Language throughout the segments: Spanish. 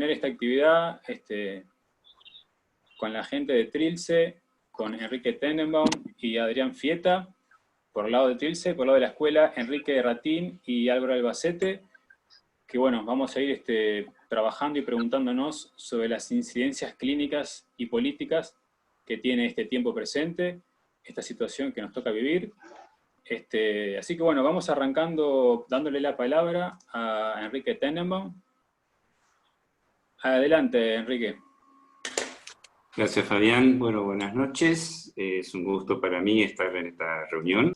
tener esta actividad con la gente de Trilce, con Enrique Tenenbaum y Adrián Fieta, por el lado de Trilce, por el lado de la escuela, Enrique Ratín y Álvaro Albacete, que bueno, vamos a ir trabajando y preguntándonos sobre las incidencias clínicas y políticas que tiene este tiempo presente, esta situación que nos toca vivir. Así que bueno, vamos arrancando dándole la palabra a Enrique Tenenbaum. Adelante, Enrique. Gracias, Fabián. Bueno, buenas noches. Es un gusto para mí estar en esta reunión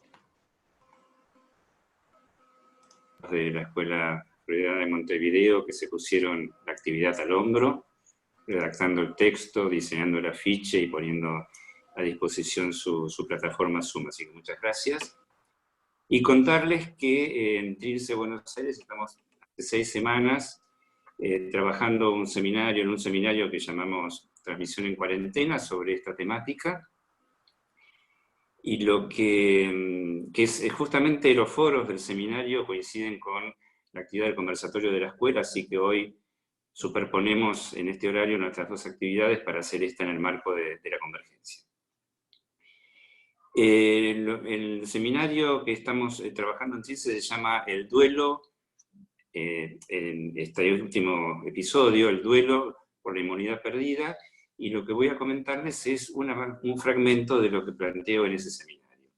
de la Escuela Floridiana de Montevideo, que se pusieron la actividad al hombro, redactando el texto, diseñando el afiche y poniendo a disposición su plataforma Zoom. Así que muchas gracias. Y contarles que en Trilce, Buenos Aires, estamos hace 6 semanas trabajando en un seminario que llamamos Transmisión en Cuarentena sobre esta temática. Y lo que es justamente los foros del seminario coinciden con la actividad del conversatorio de la escuela, así que hoy superponemos en este horario nuestras dos actividades para hacer esta en el marco de la convergencia. El seminario que estamos trabajando en Trilce se llama El Duelo, en este último episodio, El Duelo por la Inmunidad Perdida, y lo que voy a comentarles es un fragmento de lo que planteo en ese seminario.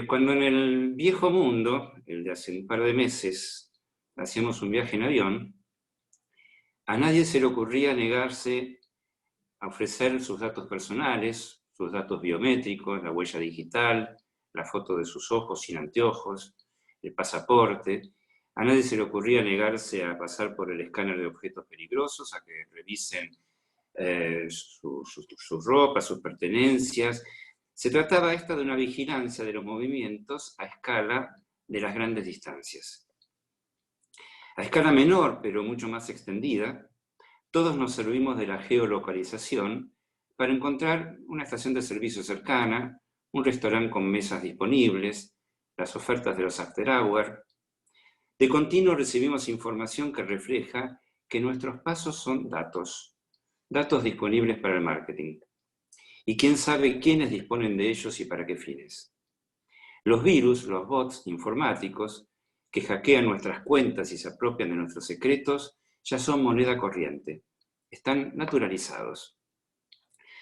Cuando en el viejo mundo, el de hace un par de meses, hacíamos un viaje en avión, a nadie se le ocurría negarse a ofrecer sus datos personales, sus datos biométricos, la huella digital, la foto de sus ojos sin anteojos, el pasaporte. A nadie se le ocurría negarse a pasar por el escáner de objetos peligrosos, a que revisen su ropa, sus pertenencias. Se trataba de una vigilancia de los movimientos a escala de las grandes distancias. A escala menor, pero mucho más extendida, todos nos servimos de la geolocalización para encontrar una estación de servicio cercana, un restaurante con mesas disponibles, las ofertas de los after hour. De continuo recibimos información que refleja que nuestros pasos son datos disponibles para el marketing. Y quién sabe quiénes disponen de ellos y para qué fines. Los virus, los bots informáticos, que hackean nuestras cuentas y se apropian de nuestros secretos, ya son moneda corriente. Están naturalizados.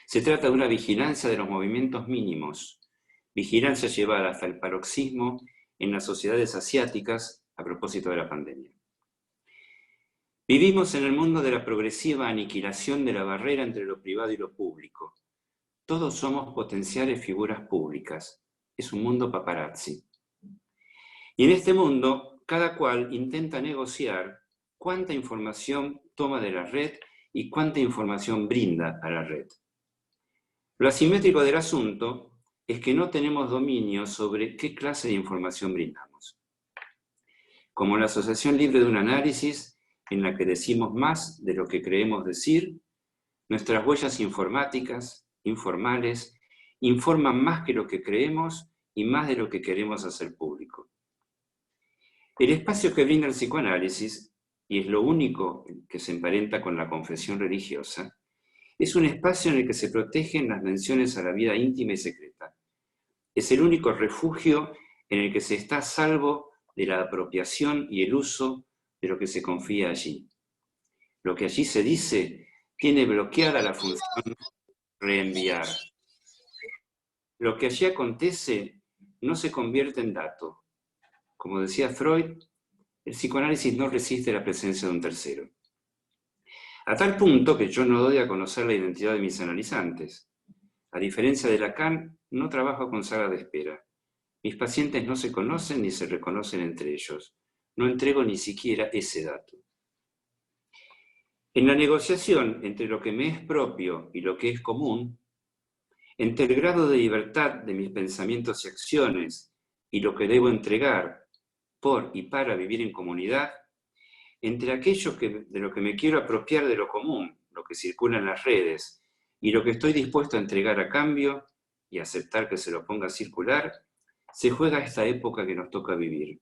Se trata de una vigilancia de los movimientos mínimos, vigilancia llevada hasta el paroxismo en las sociedades asiáticas a propósito de la pandemia. Vivimos en el mundo de la progresiva aniquilación de la barrera entre lo privado y lo público. Todos somos potenciales figuras públicas. Es un mundo paparazzi. Y en este mundo, cada cual intenta negociar cuánta información toma de la red y cuánta información brinda a la red. Lo asimétrico del asunto es que no tenemos dominio sobre qué clase de información brindamos. Como la asociación libre de un análisis, en la que decimos más de lo que creemos decir, nuestras huellas informáticas, informales, informan más que lo que creemos y más de lo que queremos hacer público. El espacio que brinda el psicoanálisis, y es lo único que se emparenta con la confesión religiosa, es un espacio en el que se protegen las menciones a la vida íntima y secreta. Es el único refugio en el que se está a salvo de la apropiación y el uso de lo que se confía allí. Lo que allí se dice tiene bloqueada la función reenviar. Lo que allí acontece no se convierte en dato. Como decía Freud, el psicoanálisis no resiste la presencia de un tercero. A tal punto que yo no doy a conocer la identidad de mis analizantes. A diferencia de Lacan, no trabajo con saga de espera. Mis pacientes no se conocen ni se reconocen entre ellos. No entrego ni siquiera ese dato. En la negociación entre lo que me es propio y lo que es común, entre el grado de libertad de mis pensamientos y acciones y lo que debo entregar por y para vivir en comunidad, entre aquello de lo que me quiero apropiar de lo común, lo que circula en las redes, y lo que estoy dispuesto a entregar a cambio y aceptar que se lo ponga a circular, se juega esta época que nos toca vivir.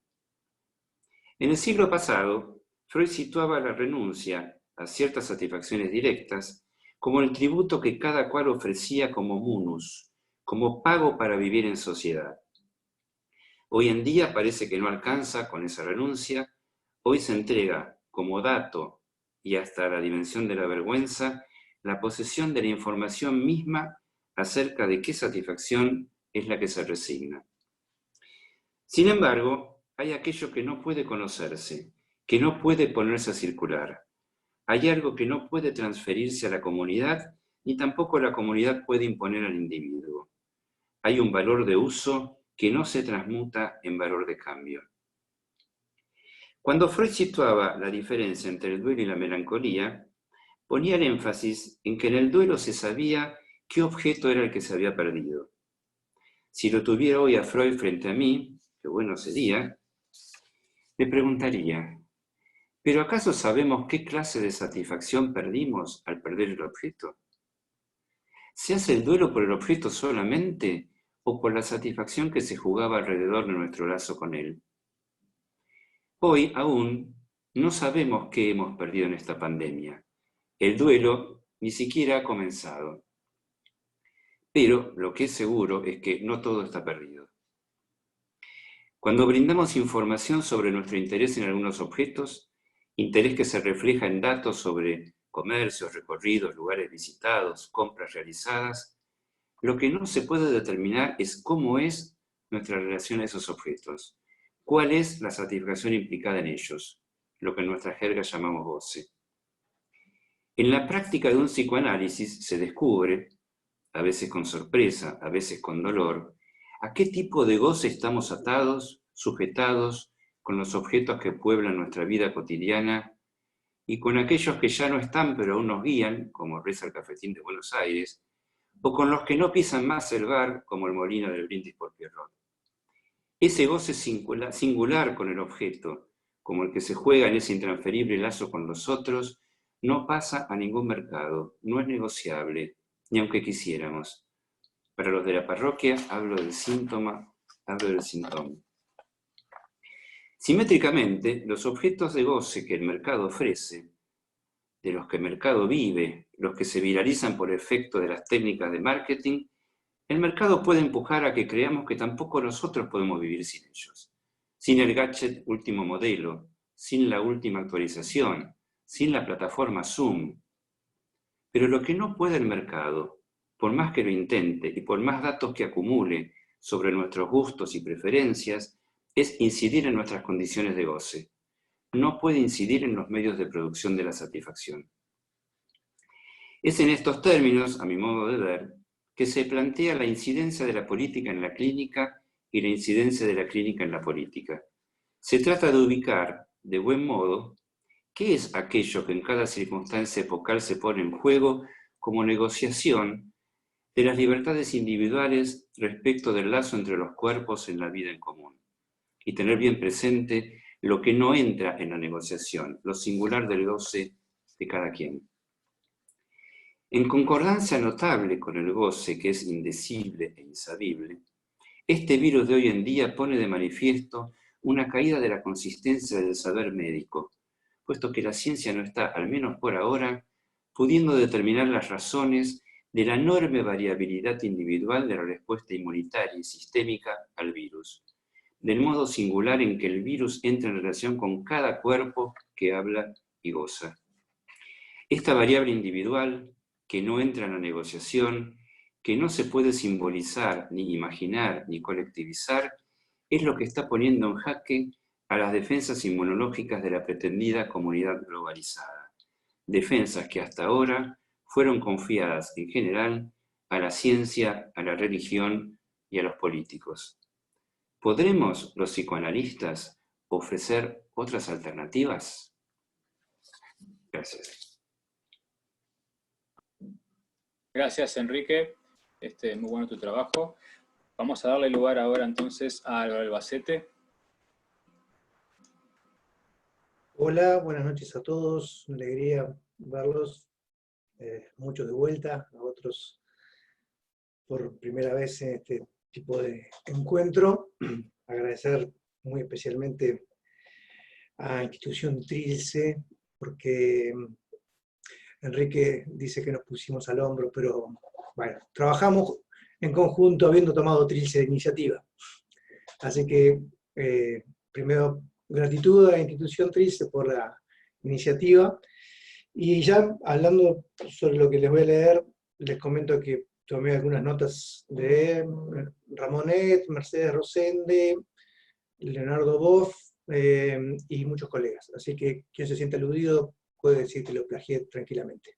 En el siglo pasado, Freud situaba la renuncia a ciertas satisfacciones directas como el tributo que cada cual ofrecía como munus, como pago para vivir en sociedad. Hoy en día parece que no alcanza con esa renuncia, hoy se entrega como dato y hasta la dimensión de la vergüenza la posesión de la información misma acerca de qué satisfacción es la que se resigna. Sin embargo, hay aquello que no puede conocerse, que no puede ponerse a circular. Hay algo que no puede transferirse a la comunidad, ni tampoco la comunidad puede imponer al individuo. Hay un valor de uso que no se transmuta en valor de cambio. Cuando Freud situaba la diferencia entre el duelo y la melancolía, ponía el énfasis en que en el duelo se sabía qué objeto era el que se había perdido. Si lo tuviera hoy a Freud frente a mí, qué bueno sería, le preguntaría, ¿pero acaso sabemos qué clase de satisfacción perdimos al perder el objeto? ¿Se hace el duelo por el objeto solamente o por la satisfacción que se jugaba alrededor de nuestro lazo con él? Hoy aún no sabemos qué hemos perdido en esta pandemia. El duelo ni siquiera ha comenzado. Pero lo que es seguro es que no todo está perdido. Cuando brindamos información sobre nuestro interés en algunos objetos, interés que se refleja en datos sobre comercios, recorridos, lugares visitados, compras realizadas, lo que no se puede determinar es cómo es nuestra relación a esos objetos, cuál es la satisfacción implicada en ellos, lo que en nuestra jerga llamamos goce. En la práctica de un psicoanálisis se descubre, a veces con sorpresa, a veces con dolor, a qué tipo de goce estamos atados, sujetados con los objetos que pueblan nuestra vida cotidiana y con aquellos que ya no están pero aún nos guían, como reza el Cafetín de Buenos Aires, o con los que no pisan más el bar, como el Molino del Brindis por Pierrot. Ese goce singular con el objeto, como el que se juega en ese intransferible lazo con los otros, no pasa a ningún mercado, no es negociable, ni aunque quisiéramos. Para los de la parroquia hablo del síntoma, hablo del síntoma. Simétricamente, los objetos de goce que el mercado ofrece, de los que el mercado vive, los que se viralizan por efecto de las técnicas de marketing, el mercado puede empujar a que creamos que tampoco nosotros podemos vivir sin ellos. Sin el gadget último modelo, sin la última actualización, sin la plataforma Zoom. Pero lo que no puede el mercado, por más que lo intente y por más datos que acumule sobre nuestros gustos y preferencias, es incidir en nuestras condiciones de goce. No puede incidir en los medios de producción de la satisfacción. Es en estos términos, a mi modo de ver, que se plantea la incidencia de la política en la clínica y la incidencia de la clínica en la política. Se trata de ubicar, de buen modo, qué es aquello que en cada circunstancia epocal se pone en juego como negociación de las libertades individuales respecto del lazo entre los cuerpos en la vida en común. Y tener bien presente lo que no entra en la negociación, lo singular del goce de cada quien. En concordancia notable con el goce que es indecible e insabible, este virus de hoy en día pone de manifiesto una caída de la consistencia del saber médico, puesto que la ciencia no está, al menos por ahora, pudiendo determinar las razones de la enorme variabilidad individual de la respuesta inmunitaria y sistémica al virus, del modo singular en que el virus entra en relación con cada cuerpo que habla y goza. Esta variable individual, que no entra en la negociación, que no se puede simbolizar, ni imaginar, ni colectivizar, es lo que está poniendo en jaque a las defensas inmunológicas de la pretendida comunidad globalizada. Defensas que hasta ahora fueron confiadas en general a la ciencia, a la religión y a los políticos. ¿Podremos los psicoanalistas ofrecer otras alternativas? Gracias. Gracias, Enrique. Muy bueno tu trabajo. Vamos a darle lugar ahora entonces a Álvaro Albacete. Hola, buenas noches a todos. Una alegría verlos. Muchos de vuelta, a otros por primera vez en este tipo de encuentro. Agradecer muy especialmente a Institución Trilce, porque Enrique dice que nos pusimos al hombro, pero bueno, trabajamos en conjunto habiendo tomado Trilce de iniciativa. Así que, primero, gratitud a la Institución Trilce por la iniciativa. Y ya hablando sobre lo que les voy a leer, les comento que tomé algunas notas de Ramonet, Mercedes Rosende, Leonardo Boff y muchos colegas. Así que quien se sienta aludido puede decir que lo plagié tranquilamente.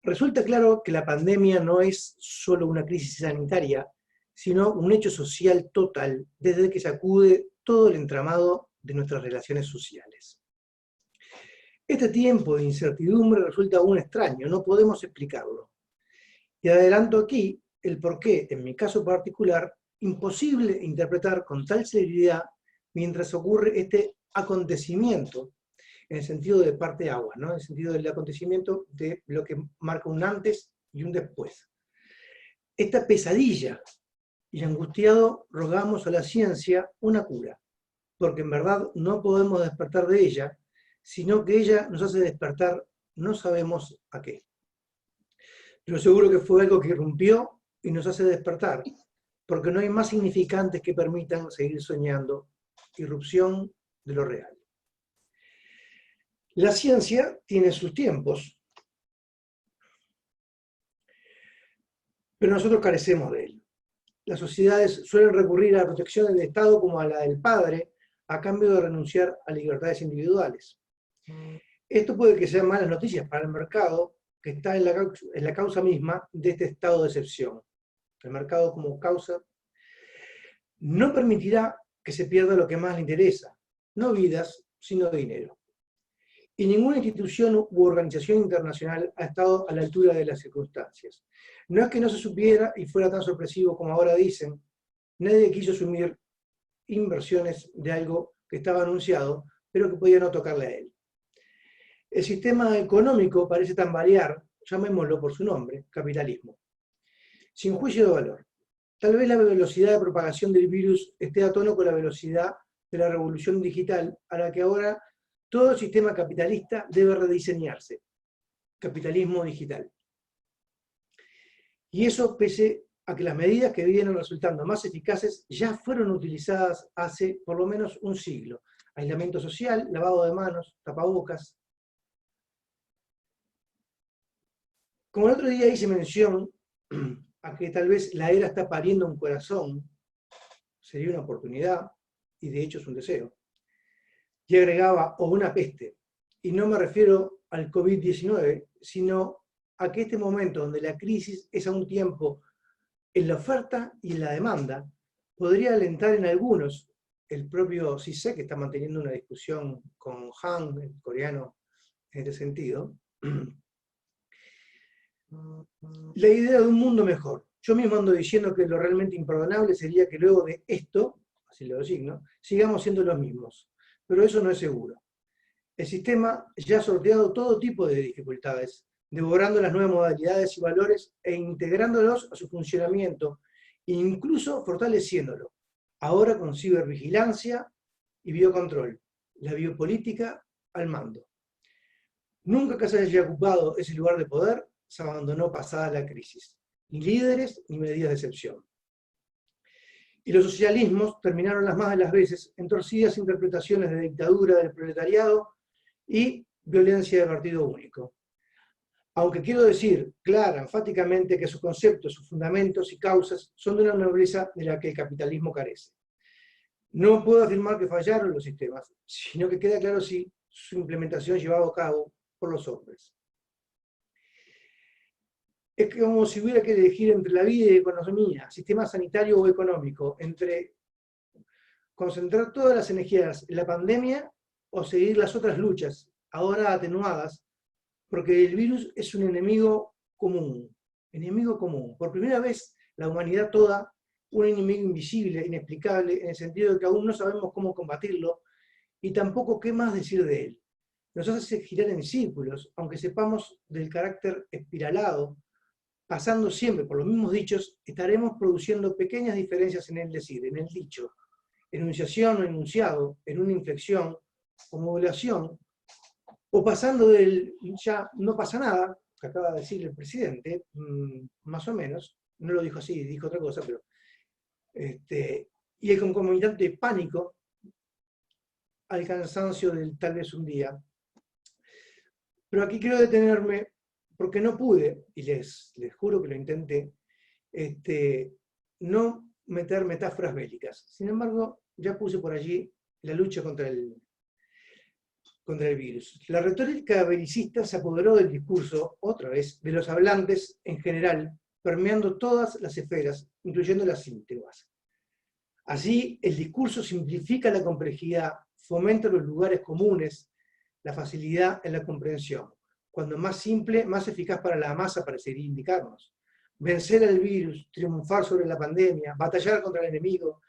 Resulta claro que la pandemia no es solo una crisis sanitaria, sino un hecho social total desde el que sacude todo el entramado de nuestras relaciones sociales. Este tiempo de incertidumbre resulta aún extraño, no podemos explicarlo. Y adelanto aquí el porqué, en mi caso particular, imposible interpretar con tal celeridad mientras ocurre este acontecimiento, en el sentido de parte agua, ¿no? En el sentido del acontecimiento de lo que marca un antes y un después. Esta pesadilla, y angustiado rogamos a la ciencia una cura, porque en verdad no podemos despertar de ella, sino que ella nos hace despertar, no sabemos a qué. Pero seguro que fue algo que irrumpió y nos hace despertar, porque no hay más significantes que permitan seguir soñando. Irrupción de lo real. La ciencia tiene sus tiempos, pero nosotros carecemos de él. Las sociedades suelen recurrir a la protección del Estado como a la del padre, a cambio de renunciar a libertades individuales. Esto puede que sean malas noticias para el mercado, que está en la causa misma de este estado de excepción. El mercado como causa no permitirá que se pierda lo que más le interesa, no vidas, sino dinero. Y ninguna institución u organización internacional ha estado a la altura de las circunstancias. No es que no se supiera y fuera tan sorpresivo como ahora dicen, nadie quiso asumir inversiones de algo que estaba anunciado, pero que podía no tocarle a él. El sistema económico parece tambalear, llamémoslo por su nombre, capitalismo, sin juicio de valor. Tal vez la velocidad de propagación del virus esté a tono con la velocidad de la revolución digital, a la que ahora todo el sistema capitalista debe rediseñarse. Capitalismo digital. Y eso pese a que las medidas que vienen resultando más eficaces ya fueron utilizadas hace por lo menos un siglo. Aislamiento social, lavado de manos, tapabocas. Como el otro día hice mención a que tal vez la era está pariendo un corazón, sería una oportunidad, y de hecho es un deseo. Y agregaba, o una peste, y no me refiero al COVID-19, sino a que este momento donde la crisis es a un tiempo en la oferta y en la demanda, podría alentar en algunos, el propio Cissé, que está manteniendo una discusión con Han, el coreano, en este sentido, la idea de un mundo mejor. Yo mismo ando diciendo que lo realmente imperdonable sería que luego de esto, así lo designo, sigamos siendo los mismos. Pero eso no es seguro. El sistema ya ha sorteado todo tipo de dificultades, devorando las nuevas modalidades y valores e integrándolos a su funcionamiento, e incluso fortaleciéndolo, ahora con cibervigilancia y biocontrol, la biopolítica al mando. Nunca que se haya ocupado ese lugar de poder, se abandonó pasada la crisis, ni líderes ni medidas de excepción. Y los socialismos terminaron las más de las veces en torcidas interpretaciones de dictadura del proletariado y violencia de partido único. Aunque quiero decir clara, enfáticamente, que sus conceptos, sus fundamentos y causas son de una nobleza de la que el capitalismo carece. No puedo afirmar que fallaron los sistemas, sino que queda claro si su implementación llevada a cabo por los hombres. Es como si hubiera que elegir entre la vida y la economía, sistema sanitario o económico, entre concentrar todas las energías en la pandemia o seguir las otras luchas, ahora atenuadas, porque el virus es un enemigo común. Enemigo común. Por primera vez, la humanidad toda, un enemigo invisible, inexplicable, en el sentido de que aún no sabemos cómo combatirlo y tampoco qué más decir de él. Nos hace girar en círculos, aunque sepamos del carácter espiralado, pasando siempre por los mismos dichos, estaremos produciendo pequeñas diferencias en el decir, en el dicho, enunciación o enunciado, en una inflexión o modulación, o pasando del ya no pasa nada, que acaba de decir el presidente, más o menos, no lo dijo así, dijo otra cosa, pero y el concomitante pánico al cansancio del tal vez un día. Pero aquí quiero detenerme porque no pude, y les juro que lo intenté, no meter metáforas bélicas. Sin embargo, ya puse por allí la lucha contra el virus. La retórica belicista se apoderó del discurso, otra vez, de los hablantes en general, permeando todas las esferas, incluyendo las íntimas. Así, el discurso simplifica la complejidad, fomenta los lugares comunes, la facilidad en la comprensión. Cuando más simple, más eficaz para la masa parecería indicarnos. Vencer al virus, triunfar sobre la pandemia, batallar contra el enemigo,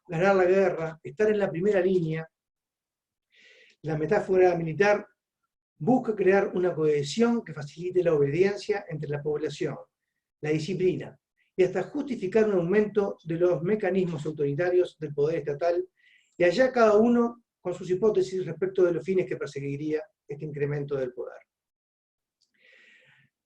ganar la guerra, estar en la primera línea. La metáfora militar busca crear una cohesión que facilite la obediencia entre la población, la disciplina, y hasta justificar un aumento de los mecanismos autoritarios del poder estatal, y allá cada uno con sus hipótesis respecto de los fines que perseguiría este incremento del poder.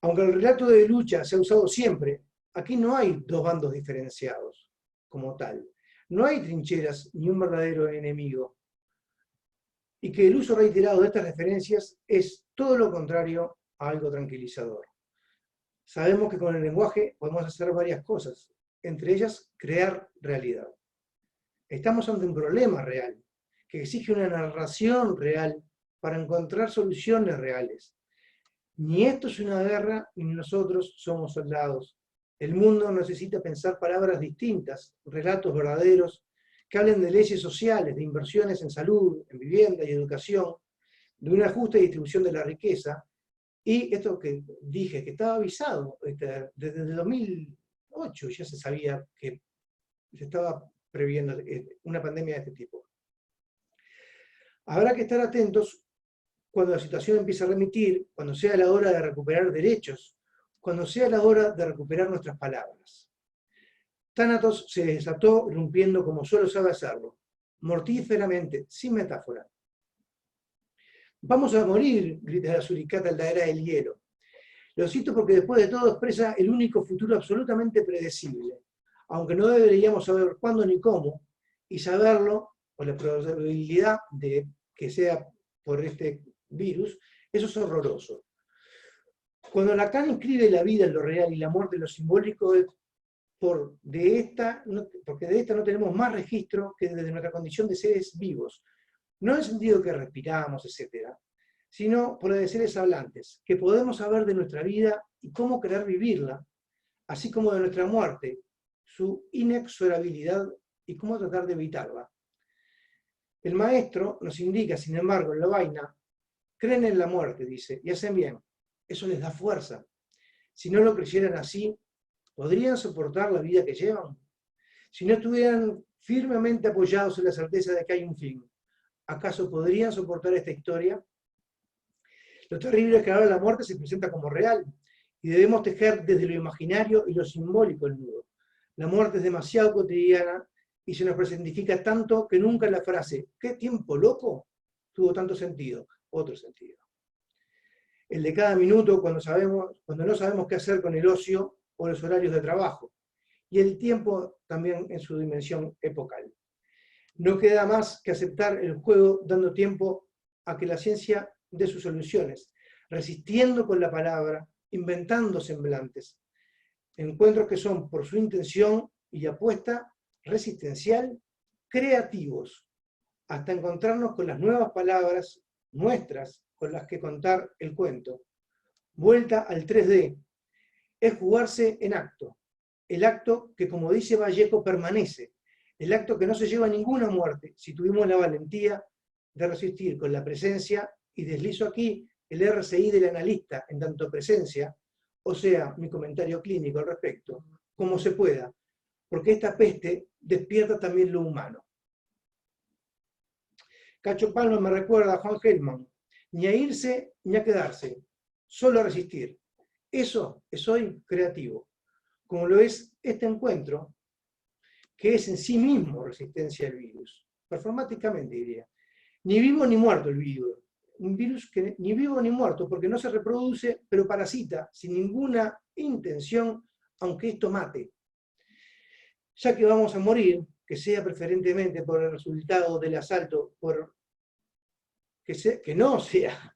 Aunque el relato de lucha se ha usado siempre, aquí no hay dos bandos diferenciados como tal. No hay trincheras ni un verdadero enemigo. Y que el uso reiterado de estas referencias es todo lo contrario a algo tranquilizador. Sabemos que con el lenguaje podemos hacer varias cosas, entre ellas crear realidad. Estamos ante un problema real, que exige una narración real para encontrar soluciones reales. Ni esto es una guerra, ni nosotros somos soldados. El mundo necesita pensar palabras distintas, relatos verdaderos, que hablen de leyes sociales, de inversiones en salud, en vivienda y educación, de una justa distribución de la riqueza, y esto que dije, que estaba avisado, desde el 2008 ya se sabía que se estaba previendo una pandemia de este tipo. Habrá que estar atentos cuando la situación empiece a remitir, cuando sea la hora de recuperar derechos, cuando sea la hora de recuperar nuestras palabras. Tánatos se desató rompiendo como solo sabe hacerlo, mortíferamente, sin metáfora. Vamos a morir, grita la suricata en la era del hielo. Lo cito porque después de todo expresa el único futuro absolutamente predecible, aunque no deberíamos saber cuándo ni cómo, y saberlo, o la probabilidad de que sea por este virus, eso es horroroso. Cuando Lacan inscribe la vida en lo real y la muerte en lo simbólico, porque de esta no tenemos más registro que desde nuestra condición de seres vivos, no en el sentido que respiramos, etc., sino por la de seres hablantes, que podemos saber de nuestra vida y cómo querer vivirla, así como de nuestra muerte, su inexorabilidad y cómo tratar de evitarla. El maestro nos indica, sin embargo, en la vaina, creen en la muerte, dice, y hacen bien. Eso les da fuerza. Si no lo creyeran así, ¿podrían soportar la vida que llevan? Si no estuvieran firmemente apoyados en la certeza de que hay un fin, ¿acaso podrían soportar esta historia? Lo terrible es que ahora la muerte se presenta como real, y debemos tejer desde lo imaginario y lo simbólico el nudo. La muerte es demasiado cotidiana y se nos presentifica tanto que nunca la frase «¿qué tiempo loco?» tuvo tanto sentido, otro sentido. El de cada minuto cuando no sabemos qué hacer con el ocio o los horarios de trabajo, y el tiempo también en su dimensión epocal. No queda más que aceptar el juego dando tiempo a que la ciencia dé sus soluciones, resistiendo con la palabra, inventando semblantes, encuentros que son por su intención y apuesta resistencial, creativos, hasta encontrarnos con las nuevas palabras nuestras con las que contar el cuento. Vuelta al 3D, es jugarse en acto, el acto que, como dice Vallejo, permanece, el acto que no se lleva a ninguna muerte, si tuvimos la valentía de resistir con la presencia, y deslizo aquí el RCI del analista en tanto presencia, o sea, mi comentario clínico al respecto, como se pueda, porque esta peste despierta también lo humano. Cacho Palma me recuerda a Juan Gelman, ni a irse ni a quedarse, solo a resistir. Eso es hoy creativo, como lo es este encuentro, que es en sí mismo resistencia al virus, performáticamente diría. Ni vivo ni muerto el virus. Un virus que ni vivo ni muerto, porque no se reproduce, pero parasita sin ninguna intención, aunque esto mate. Ya que vamos a morir, que sea preferentemente por el resultado del asalto, que no sea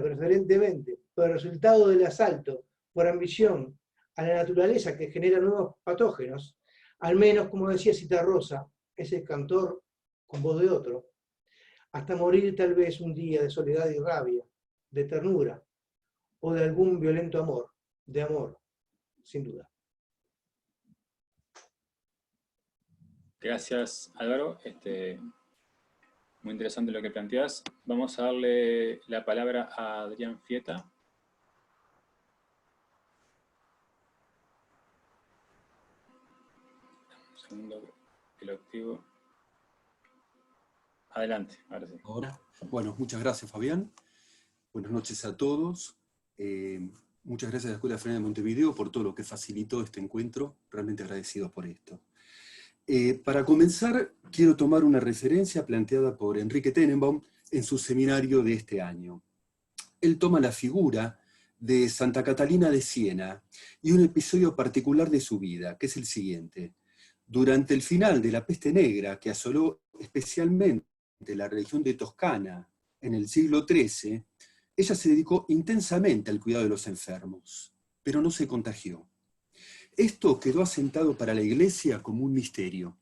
preferentemente por el resultado del asalto, por ambición a la naturaleza que genera nuevos patógenos, al menos, como decía Citarrosa, ese cantor con voz de otro, hasta morir tal vez un día de soledad y rabia, de ternura, o de algún violento amor, de amor, sin duda. Gracias, Álvaro. Muy interesante lo que planteás. Vamos a darle la palabra a Adrián Fieta. Un segundo que lo activo. Adelante, ahora sí. Ahora. Bueno, muchas gracias, Fabián. Buenas noches a todos. Muchas gracias a la Escuela Federal de Montevideo por todo lo que facilitó este encuentro. Realmente agradecidos por esto. Para comenzar, quiero tomar una referencia planteada por Enrique Tenenbaum en su seminario de este año. Él toma la figura de Santa Catalina de Siena y un episodio particular de su vida, que es el siguiente. Durante el final de la peste negra, que asoló especialmente la región de Toscana en el siglo XIII, ella se dedicó intensamente al cuidado de los enfermos, pero no se contagió. Esto quedó asentado para la Iglesia como un misterio.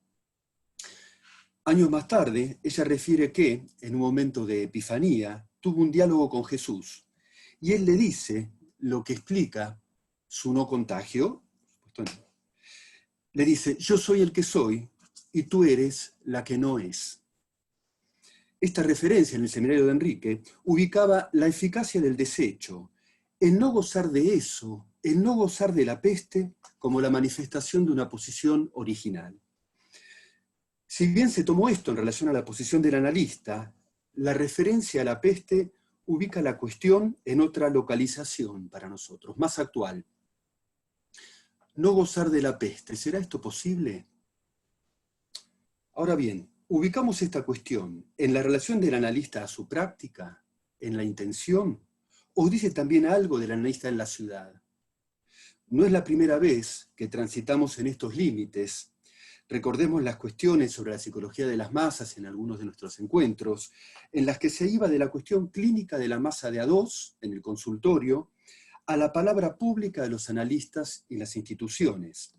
Años más tarde, ella refiere que, en un momento de epifanía, tuvo un diálogo con Jesús, y él le dice lo que explica su no contagio. Le dice, yo soy el que soy, y tú eres la que no es. Esta referencia en el seminario de Enrique ubicaba la eficacia del desecho, el no gozar de eso, el no gozar de la peste como la manifestación de una posición original. Si bien se tomó esto en relación a la posición del analista, la referencia a la peste ubica la cuestión en otra localización para nosotros, más actual. No gozar de la peste, ¿será esto posible? Ahora bien, ubicamos esta cuestión en la relación del analista a su práctica, en la intención, o dice también algo del analista en la ciudad. No es la primera vez que transitamos en estos límites. Recordemos las cuestiones sobre la psicología de las masas en algunos de nuestros encuentros, en las que se iba de la cuestión clínica de la masa de a dos, en el consultorio, a la palabra pública de los analistas y las instituciones.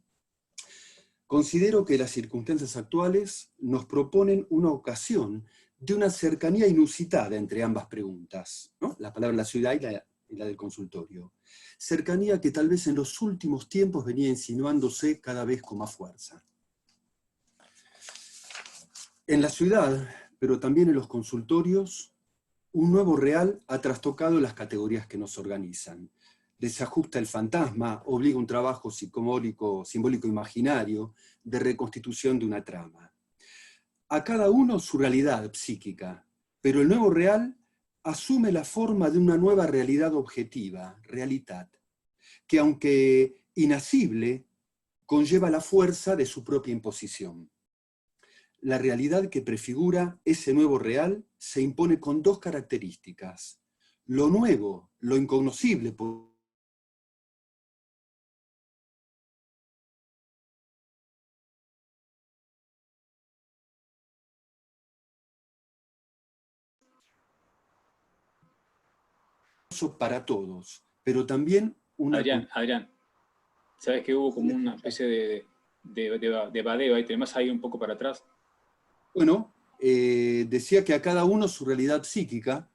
Considero que las circunstancias actuales nos proponen una ocasión de una cercanía inusitada entre ambas preguntas, ¿no? La palabra de la ciudad y la del consultorio. Cercanía que tal vez en los últimos tiempos venía insinuándose cada vez con más fuerza. En la ciudad, pero también en los consultorios, un nuevo real ha trastocado las categorías que nos organizan. Desajusta el fantasma, obliga un trabajo simbólico imaginario de reconstitución de una trama. A cada uno su realidad psíquica, pero el nuevo real asume la forma de una nueva realidad objetiva, realidad, que aunque inacible, conlleva la fuerza de su propia imposición. La realidad que prefigura ese nuevo real se impone con dos características. Lo nuevo, lo incognoscible, por para todos, pero también una... Adrián, ¿sabes que hubo como una especie de badeo ahí? ¿Tenemos ahí un poco para atrás? Bueno, decía que a cada uno su realidad psíquica,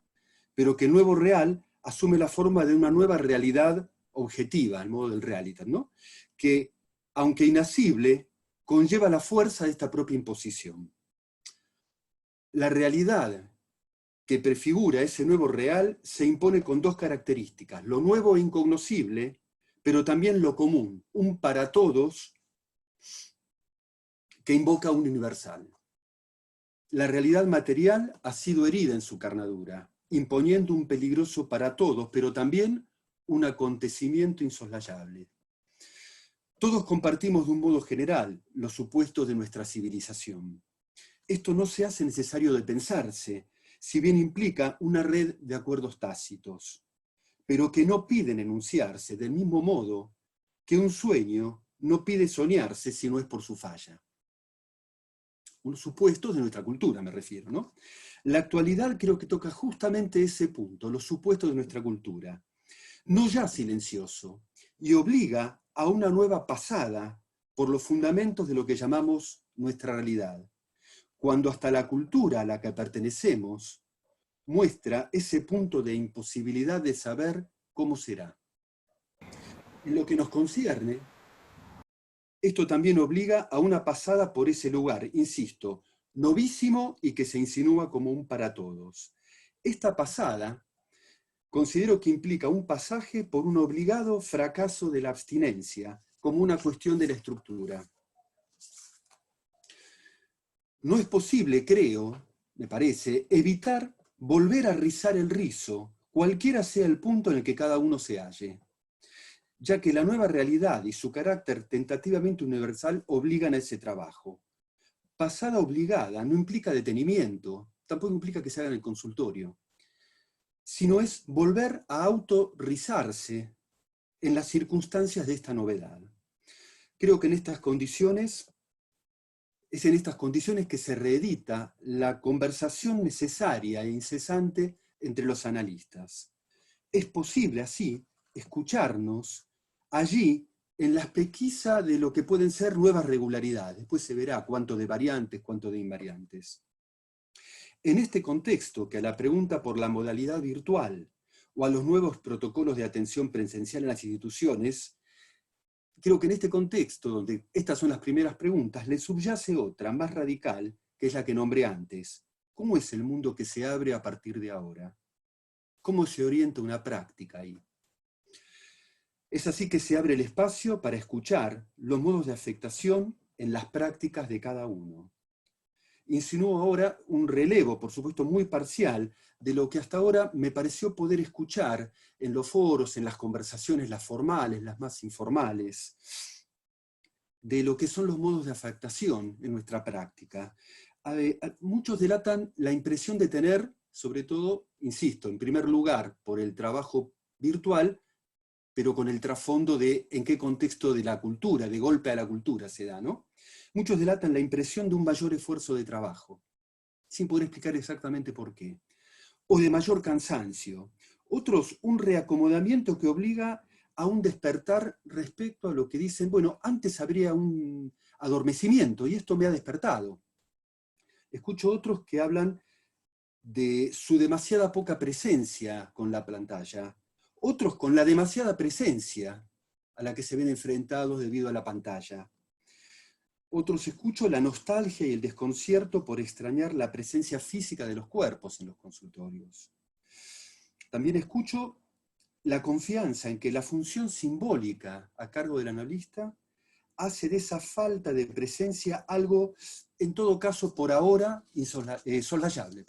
pero que el nuevo real asume la forma de una nueva realidad objetiva, al modo del realitas, ¿no? Que, aunque inacible, conlleva la fuerza de esta propia imposición. La realidad que prefigura ese nuevo real se impone con dos características, lo nuevo e incognoscible, pero también lo común, un para todos que invoca un universal. La realidad material ha sido herida en su carnadura, imponiendo un peligroso para todos, pero también un acontecimiento insoslayable. Todos compartimos de un modo general los supuestos de nuestra civilización. Esto no se hace necesario de pensarse, si bien implica una red de acuerdos tácitos, pero que no piden enunciarse del mismo modo que un sueño no pide soñarse si no es por su falla. Unos supuestos de nuestra cultura, me refiero, ¿no? La actualidad creo que toca justamente ese punto, los supuestos de nuestra cultura. No ya silencioso, y obliga a una nueva pasada por los fundamentos de lo que llamamos nuestra realidad, cuando hasta la cultura a la que pertenecemos muestra ese punto de imposibilidad de saber cómo será. En lo que nos concierne, esto también obliga a una pasada por ese lugar, insisto, novísimo y que se insinúa como un para todos. Esta pasada considero que implica un pasaje por un obligado fracaso de la abstinencia, como una cuestión de la estructura. No es posible, creo, me parece, evitar volver a rizar el rizo, cualquiera sea el punto en el que cada uno se halle, ya que la nueva realidad y su carácter tentativamente universal obligan a ese trabajo. Pasada obligada no implica detenimiento, tampoco implica que se haga en el consultorio, sino es volver a autorrizarse en las circunstancias de esta novedad. Creo que en estas condiciones, es en estas condiciones que se reedita la conversación necesaria e incesante entre los analistas. Es posible así escucharnos allí en la pesquisa de lo que pueden ser nuevas regularidades. Después se verá cuánto de variantes, cuánto de invariantes. En este contexto, que a la pregunta por la modalidad virtual o a los nuevos protocolos de atención presencial en las instituciones, creo que en este contexto, donde estas son las primeras preguntas, le subyace otra, más radical, que es la que nombré antes. ¿Cómo es el mundo que se abre a partir de ahora? ¿Cómo se orienta una práctica ahí? Es así que se abre el espacio para escuchar los modos de afectación en las prácticas de cada uno. Insinúo ahora un relevo, por supuesto muy parcial, de lo que hasta ahora me pareció poder escuchar en los foros, en las conversaciones, las formales, las más informales, de lo que son los modos de afectación en nuestra práctica. Muchos delatan la impresión de tener, sobre todo, insisto, en primer lugar, por el trabajo virtual, pero con el trasfondo de en qué contexto de la cultura, de golpe a la cultura se da, ¿no? Muchos delatan la impresión de un mayor esfuerzo de trabajo, sin poder explicar exactamente por qué, o de mayor cansancio. Otros, un reacomodamiento que obliga a un despertar respecto a lo que dicen, bueno, antes habría un adormecimiento y esto me ha despertado. Escucho otros que hablan de su demasiada poca presencia con la pantalla, otros con la demasiada presencia a la que se ven enfrentados debido a la pantalla. Otros escucho la nostalgia y el desconcierto por extrañar la presencia física de los cuerpos en los consultorios. También escucho la confianza en que la función simbólica a cargo del analista hace de esa falta de presencia algo, en todo caso, por ahora, soslayable.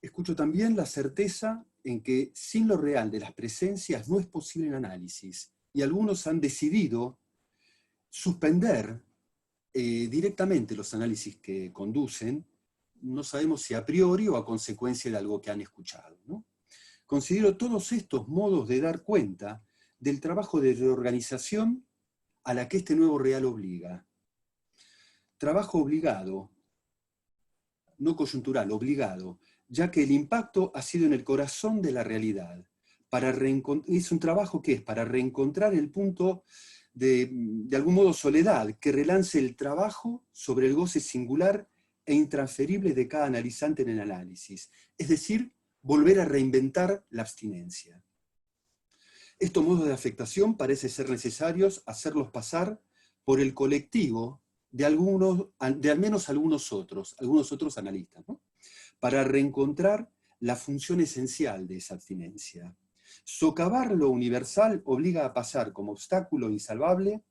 Escucho también la certeza en que sin lo real de las presencias no es posible el análisis, y algunos han decidido suspender directamente los análisis que conducen, no sabemos si a priori o a consecuencia de algo que han escuchado, ¿no? Considero todos estos modos de dar cuenta del trabajo de reorganización a la que este nuevo real obliga. Trabajo obligado, no coyuntural, obligado, ya que el impacto ha sido en el corazón de la realidad. Es un trabajo que es para reencontrar el punto de algún modo soledad, que relance el trabajo sobre el goce singular e intransferible de cada analizante en el análisis, es decir, volver a reinventar la abstinencia. Estos modos de afectación parece ser necesarios hacerlos pasar por el colectivo de al menos algunos otros analistas, ¿no? Para reencontrar la función esencial de esa abstinencia. Socavar lo universal obliga a pasar como obstáculo insalvable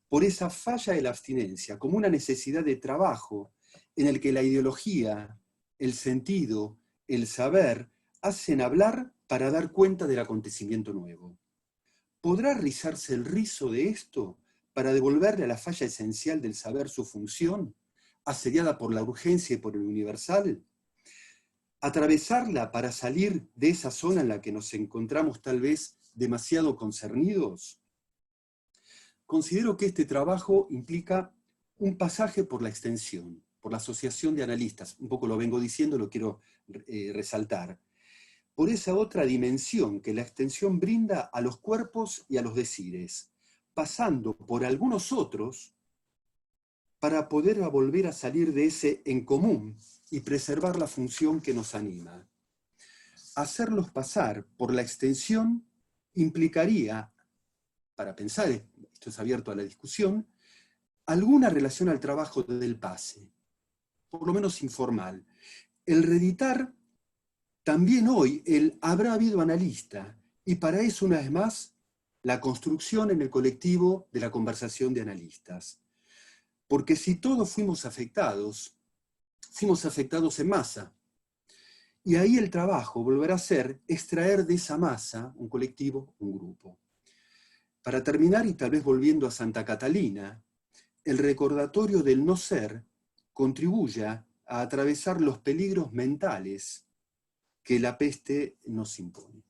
por esa falla de la abstinencia, como una necesidad de trabajo en el que la ideología, el sentido, el saber, hacen hablar para dar cuenta del acontecimiento nuevo. ¿podrá rizarse el rizo de esto para devolverle a la falla esencial del saber su función, asediada por la urgencia y por el universal? ¿Atravesarla para salir de esa zona en la que nos encontramos tal vez demasiado concernidos? Considero que este trabajo implica un pasaje por la extensión, por la asociación de analistas. Un poco lo vengo diciendo, lo quiero resaltar. Por esa otra dimensión que la extensión brinda a los cuerpos y a los decires, pasando por algunos otros para poder volver a salir de ese en común y preservar la función que nos anima. Hacerlos pasar por la extensión implicaría, para pensar, esto es abierto a la discusión, alguna relación al trabajo del pase, por lo menos informal. El reeditar también hoy el habrá habido analista, y para eso una vez más la construcción en el colectivo de la conversación de analistas. Porque si todos fuimos afectados en masa. Y ahí el trabajo volverá a ser extraer de esa masa un colectivo, un grupo. Para terminar, y tal vez volviendo a Santa Catalina, el recordatorio del no ser contribuya a atravesar los peligros mentales que la peste nos impone.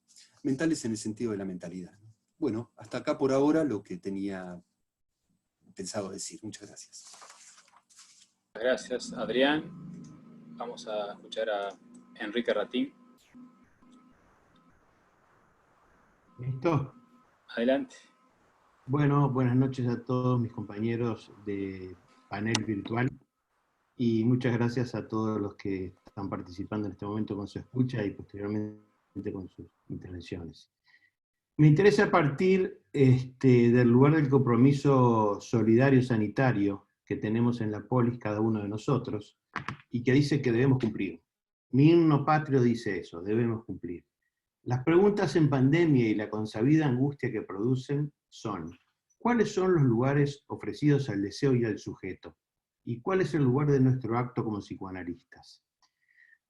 Mentales en el sentido de la mentalidad. Bueno, hasta acá por ahora lo que tenía pensado decir. Muchas gracias. Gracias, Adrián. Vamos a escuchar a Enrique Ratín. ¿Listo? Adelante. Bueno, buenas noches a todos mis compañeros de panel virtual y muchas gracias a todos los que están participando en este momento con su escucha y posteriormente con sus intervenciones. Me interesa partir del lugar del compromiso solidario sanitario que tenemos en la polis cada uno de nosotros y que dice que debemos cumplir. Mi himno patrio dice eso, debemos cumplir. Las preguntas en pandemia y la consabida angustia que producen son: ¿cuáles son los lugares ofrecidos al deseo y al sujeto? ¿Y cuál es el lugar de nuestro acto como psicoanalistas?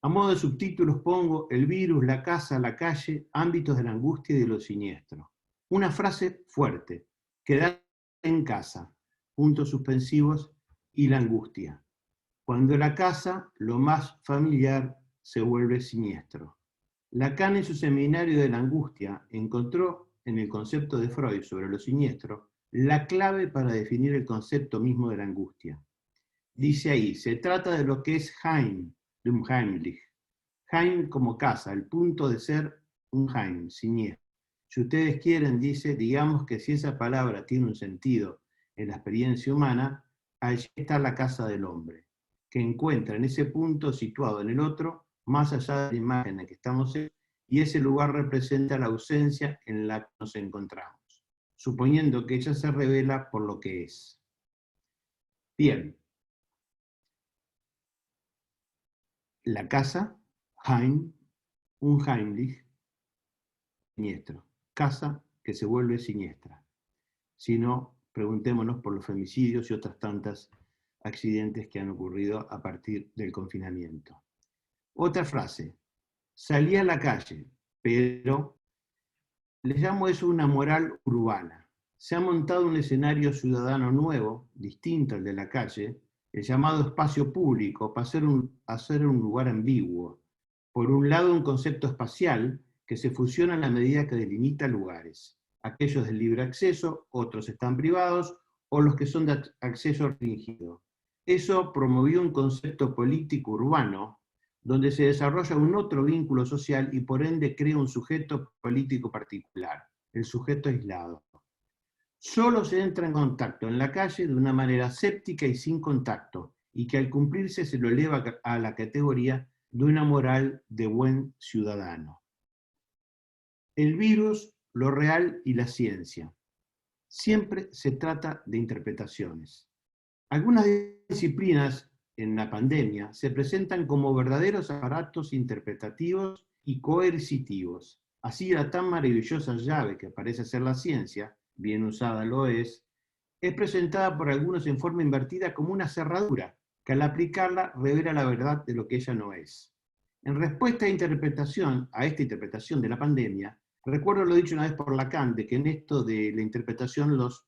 A modo de subtítulos pongo: el virus, la casa, la calle, ámbitos de la angustia y de lo siniestro. Una frase fuerte: quedar en casa, puntos suspensivos, y la angustia. Cuando la casa, lo más familiar, se vuelve siniestro. Lacan, en su seminario de la angustia, encontró en el concepto de Freud sobre lo siniestro la clave para definir el concepto mismo de la angustia. Dice ahí: se trata de lo que es Heim, de un Heimlich. Heim como casa, el punto de ser un Heim, siniestro. Si ustedes quieren, dice, digamos que si esa palabra tiene un sentido en la experiencia humana, allí está la casa del hombre, que encuentra en ese punto situado en el otro, más allá de la imagen en que estamos en, y ese lugar representa la ausencia en la que nos encontramos, suponiendo que ella se revela por lo que es. Bien. La casa, Heim, un Heimlich, siniestro. Casa que se vuelve siniestra. Si no, preguntémonos por los femicidios y otras tantas accidentes que han ocurrido a partir del confinamiento. Otra frase: salí a la calle, pero le llamo eso una moral urbana. Se ha montado un escenario ciudadano nuevo, distinto al de la calle, el llamado espacio público, para hacer un lugar ambiguo. Por un lado, un concepto espacial que se fusiona en la medida que delimita lugares. Aquellos de libre acceso, otros están privados, o los que son de acceso restringido. Eso promovió un concepto político urbano, donde se desarrolla un otro vínculo social y por ende crea un sujeto político particular, el sujeto aislado. Solo se entra en contacto en la calle de una manera séptica y sin contacto, y que al cumplirse se lo eleva a la categoría de una moral de buen ciudadano. El virus, lo real y la ciencia. Siempre se trata de interpretaciones. Algunas disciplinas en la pandemia se presentan como verdaderos aparatos interpretativos y coercitivos. Así, la tan maravillosa llave que parece ser la ciencia, bien usada lo es presentada por algunos en forma invertida como una cerradura, que al aplicarla revela la verdad de lo que ella no es. En respuesta a esta interpretación de la pandemia, Recuerdo lo dicho una vez por Lacan, de que en esto de la interpretación los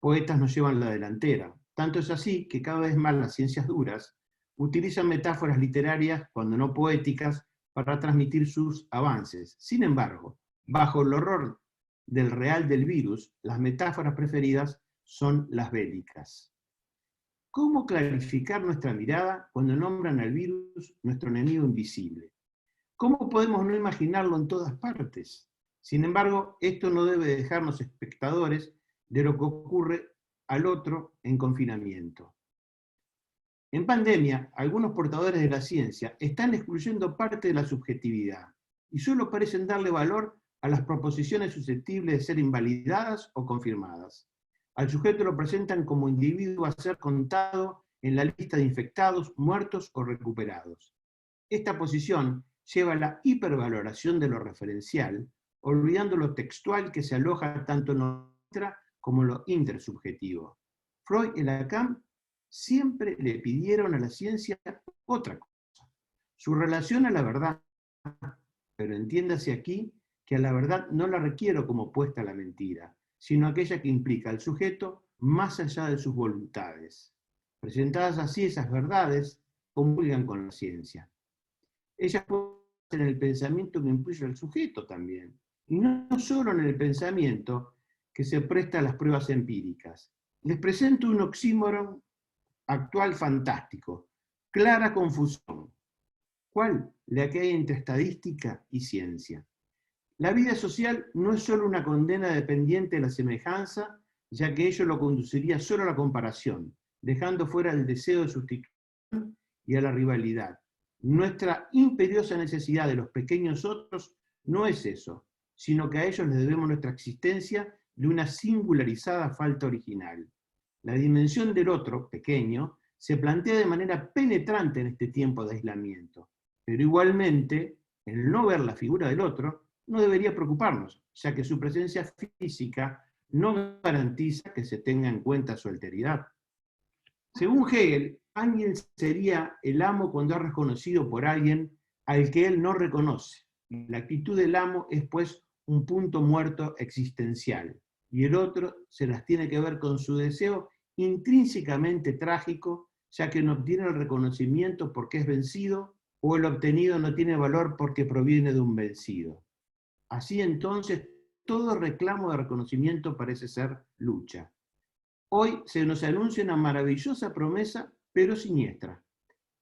poetas nos llevan la delantera. Tanto es así que cada vez más las ciencias duras utilizan metáforas literarias, cuando no poéticas, para transmitir sus avances. Sin embargo, bajo el horror del real del virus, las metáforas preferidas son las bélicas. ¿Cómo clarificar nuestra mirada cuando nombran al virus nuestro enemigo invisible? ¿Cómo podemos no imaginarlo en todas partes? Sin embargo, esto no debe dejarnos espectadores de lo que ocurre al otro en confinamiento. En pandemia, algunos portadores de la ciencia están excluyendo parte de la subjetividad y solo parecen darle valor a las proposiciones susceptibles de ser invalidadas o confirmadas. Al sujeto lo presentan como individuo a ser contado en la lista de infectados, muertos o recuperados. Esta posición lleva a la hipervaloración de lo referencial, olvidando lo textual que se aloja tanto en lo intra como en lo intersubjetivo. Freud y Lacan siempre le pidieron a la ciencia otra cosa, su relación a la verdad, pero entiéndase aquí que a la verdad no la requiero como opuesta a la mentira, sino aquella que implica al sujeto más allá de sus voluntades. Presentadas así, esas verdades comulgan con la ciencia. Ellas pueden ser en el pensamiento que influye al sujeto también, y no solo en el pensamiento que se presta a las pruebas empíricas. Les presento un oxímoron actual fantástico, clara confusión. ¿Cuál? La que hay entre estadística y ciencia. La vida social no es solo una condena dependiente de la semejanza, ya que ello lo conduciría solo a la comparación, dejando fuera el deseo de sustitución y a la rivalidad. Nuestra imperiosa necesidad de los pequeños otros no es eso, sino que a ellos les debemos nuestra existencia de una singularizada falta original. La dimensión del otro, pequeño, se plantea de manera penetrante en este tiempo de aislamiento, pero igualmente, el no ver la figura del otro no debería preocuparnos, ya que su presencia física no garantiza que se tenga en cuenta su alteridad. Según Hegel, alguien sería el amo cuando es reconocido por alguien al que él no reconoce. La actitud del amo es, pues, un punto muerto existencial, y el otro se las tiene que ver con su deseo intrínsecamente trágico, ya que no obtiene el reconocimiento porque es vencido, o el obtenido no tiene valor porque proviene de un vencido. Así entonces, todo reclamo de reconocimiento parece ser lucha. Hoy se nos anuncia una maravillosa promesa, pero siniestra.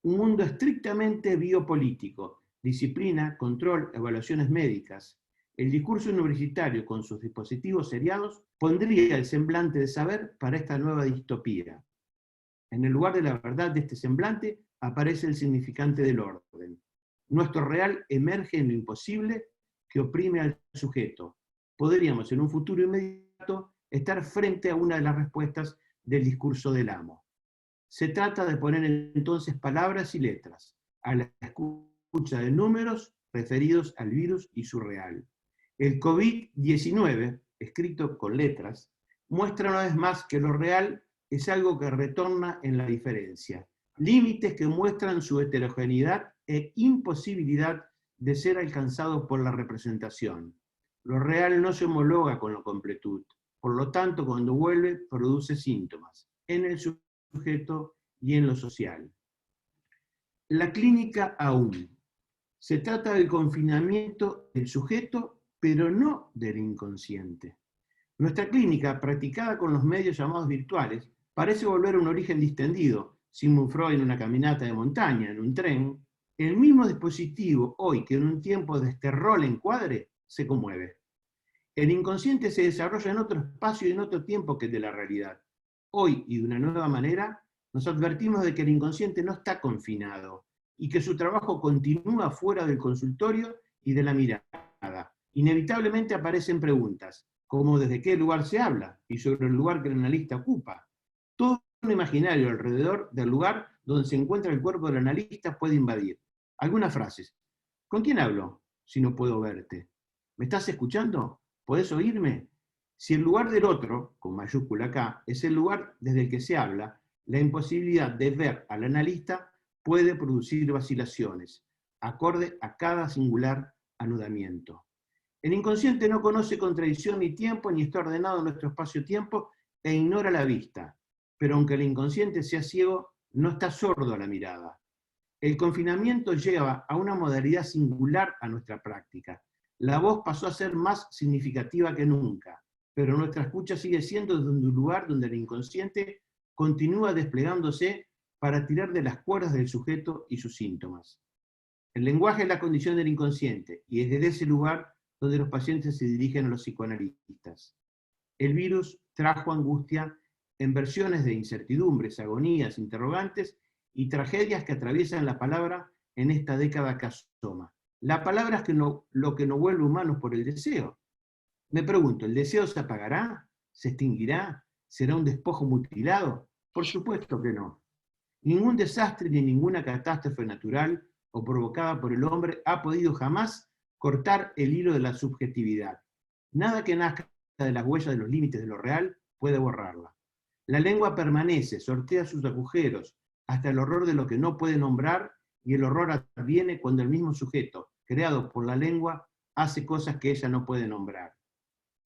Un mundo estrictamente biopolítico, disciplina, control, evaluaciones médicas. El discurso universitario, con sus dispositivos seriados, pondría el semblante de saber para esta nueva distopía. En el lugar de la verdad de este semblante aparece el significante del orden. Nuestro real emerge en lo imposible que oprime al sujeto. Podríamos en un futuro inmediato estar frente a una de las respuestas del discurso del amo. Se trata de poner entonces palabras y letras a la escucha de números referidos al virus y su real. El COVID-19, escrito con letras, muestra una vez más que lo real es algo que retorna en la diferencia, límites que muestran su heterogeneidad e imposibilidad de ser alcanzados por la representación. Lo real no se homologa con la completud, por lo tanto, cuando vuelve, produce síntomas, en el sujeto y en lo social. La clínica aún. Se trata del confinamiento del sujeto, pero no del inconsciente. Nuestra clínica, practicada con los medios llamados virtuales, parece volver a un origen distendido, Sigmund Freud en una caminata de montaña, en un tren. El mismo dispositivo, hoy que en un tiempo de este rol encuadre, se conmueve. El inconsciente se desarrolla en otro espacio y en otro tiempo que el de la realidad. Hoy, y de una nueva manera, nos advertimos de que el inconsciente no está confinado y que su trabajo continúa fuera del consultorio y de la mirada. Inevitablemente aparecen preguntas, como desde qué lugar se habla y sobre el lugar que el analista ocupa. Todo un imaginario alrededor del lugar donde se encuentra el cuerpo del analista puede invadir. Algunas frases. ¿Con quién hablo si no puedo verte? ¿Me estás escuchando? ¿Podés oírme? Si el lugar del otro, con mayúscula acá, es el lugar desde el que se habla, la imposibilidad de ver al analista puede producir vacilaciones, acorde a cada singular anudamiento. El inconsciente no conoce contradicción ni tiempo, ni está ordenado en nuestro espacio-tiempo, e ignora la vista. Pero aunque el inconsciente sea ciego, no está sordo a la mirada. El confinamiento lleva a una modalidad singular a nuestra práctica. La voz pasó a ser más significativa que nunca, pero nuestra escucha sigue siendo desde un lugar donde el inconsciente continúa desplegándose para tirar de las cuerdas del sujeto y sus síntomas. El lenguaje es la condición del inconsciente, y es desde ese lugar donde los pacientes se dirigen a los psicoanalistas. El virus trajo angustia en versiones de incertidumbres, agonías, interrogantes y tragedias que atraviesan la palabra en esta década que asoma. La palabra es lo que nos vuelve humanos por el deseo. Me pregunto, ¿el deseo se apagará? ¿Se extinguirá? ¿Será un despojo mutilado? Por supuesto que no. Ningún desastre ni ninguna catástrofe natural o provocada por el hombre ha podido jamás cortar el hilo de la subjetividad. Nada que nazca de las huellas de los límites de lo real puede borrarla. La lengua permanece, sortea sus agujeros, hasta el horror de lo que no puede nombrar, y el horror adviene cuando el mismo sujeto, creado por la lengua, hace cosas que ella no puede nombrar.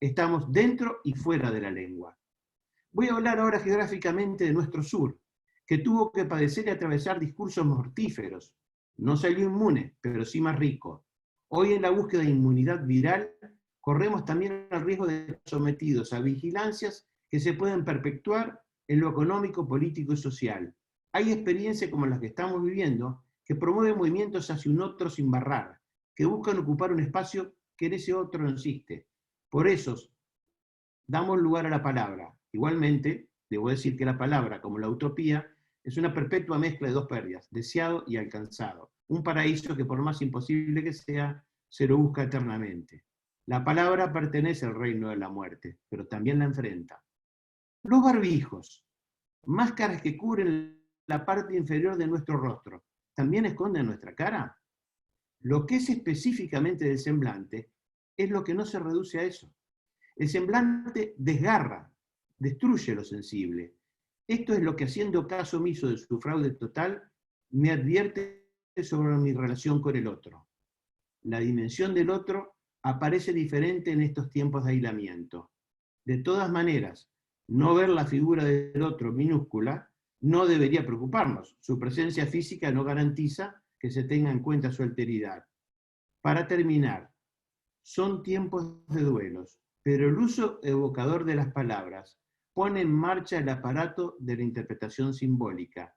Estamos dentro y fuera de la lengua. Voy a hablar ahora geográficamente de nuestro sur, que tuvo que padecer y atravesar discursos mortíferos. No salió inmune, pero sí más rico. Hoy en la búsqueda de inmunidad viral, corremos también el riesgo de estar sometidos a vigilancias que se pueden perpetuar en lo económico, político y social. Hay experiencias como las que estamos viviendo que promueven movimientos hacia un otro sin barrar, que buscan ocupar un espacio que en ese otro no existe. Por eso, damos lugar a la palabra. Igualmente, debo decir que la palabra, como la utopía, es una perpetua mezcla de dos pérdidas, deseado y alcanzado. Un paraíso que por más imposible que sea, se lo busca eternamente. La palabra pertenece al reino de la muerte, pero también la enfrenta. Los barbijos, máscaras que cubren la parte inferior de nuestro rostro, ¿también esconden nuestra cara? Lo que es específicamente del semblante es lo que no se reduce a eso. El semblante desgarra, destruye lo sensible. Esto es lo que, haciendo caso omiso de su fraude total, me advierte sobre mi relación con el otro. La dimensión del otro aparece diferente en estos tiempos de aislamiento. De todas maneras, no ver la figura del otro minúscula no debería preocuparnos. Su presencia física no garantiza que se tenga en cuenta su alteridad. Para terminar, son tiempos de duelos, pero el uso evocador de las palabras pone en marcha el aparato de la interpretación simbólica.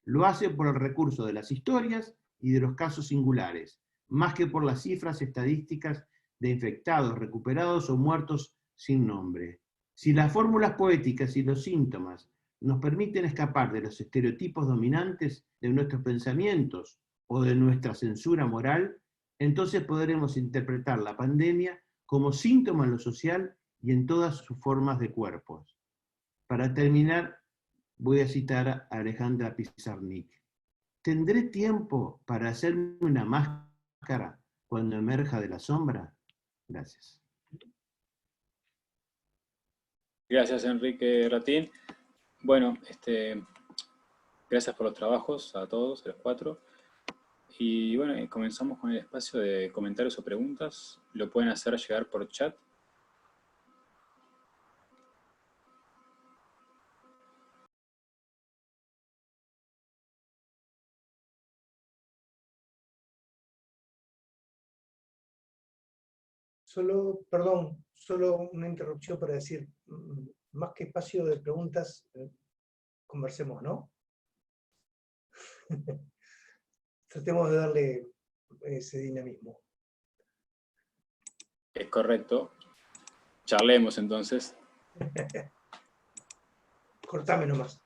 Lo hace por el recurso de las historias y de los casos singulares, más que por las cifras estadísticas de infectados, recuperados o muertos sin nombre. Si las fórmulas poéticas y los síntomas nos permiten escapar de los estereotipos dominantes de nuestros pensamientos o de nuestra censura moral, entonces podremos interpretar la pandemia como síntoma en lo social y en todas sus formas de cuerpos. Para terminar, voy a citar a Alejandra Pizarnik. ¿Tendré tiempo para hacerme una máscara cuando emerja de la sombra? Gracias. Gracias, Enrique Ratín. Bueno, gracias por los trabajos a todos, a los cuatro. Y bueno, comenzamos con el espacio de comentarios o preguntas. Lo pueden hacer llegar por chat. Solo una interrupción para decir, más que espacio de preguntas, conversemos, ¿no? Tratemos de darle ese dinamismo. Es correcto. Charlemos entonces. Cortame nomás.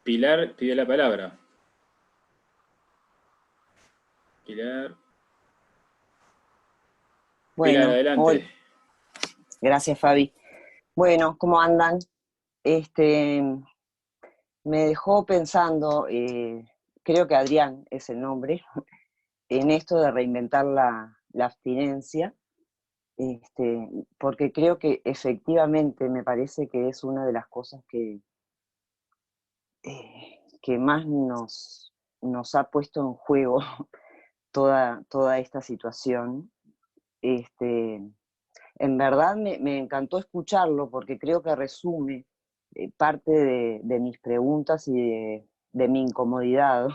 Pilar pide la palabra. Pilar. Bueno, Pilar, adelante. hoy. Gracias, Fabi. Bueno, ¿cómo andan? Me dejó pensando, creo que Adrián es el nombre, en esto de reinventar la abstinencia, porque creo que efectivamente me parece que es una de las cosas que que más nos ha puesto en juego toda esta situación. En verdad me encantó escucharlo porque creo que resume parte de mis preguntas y de mi incomodidad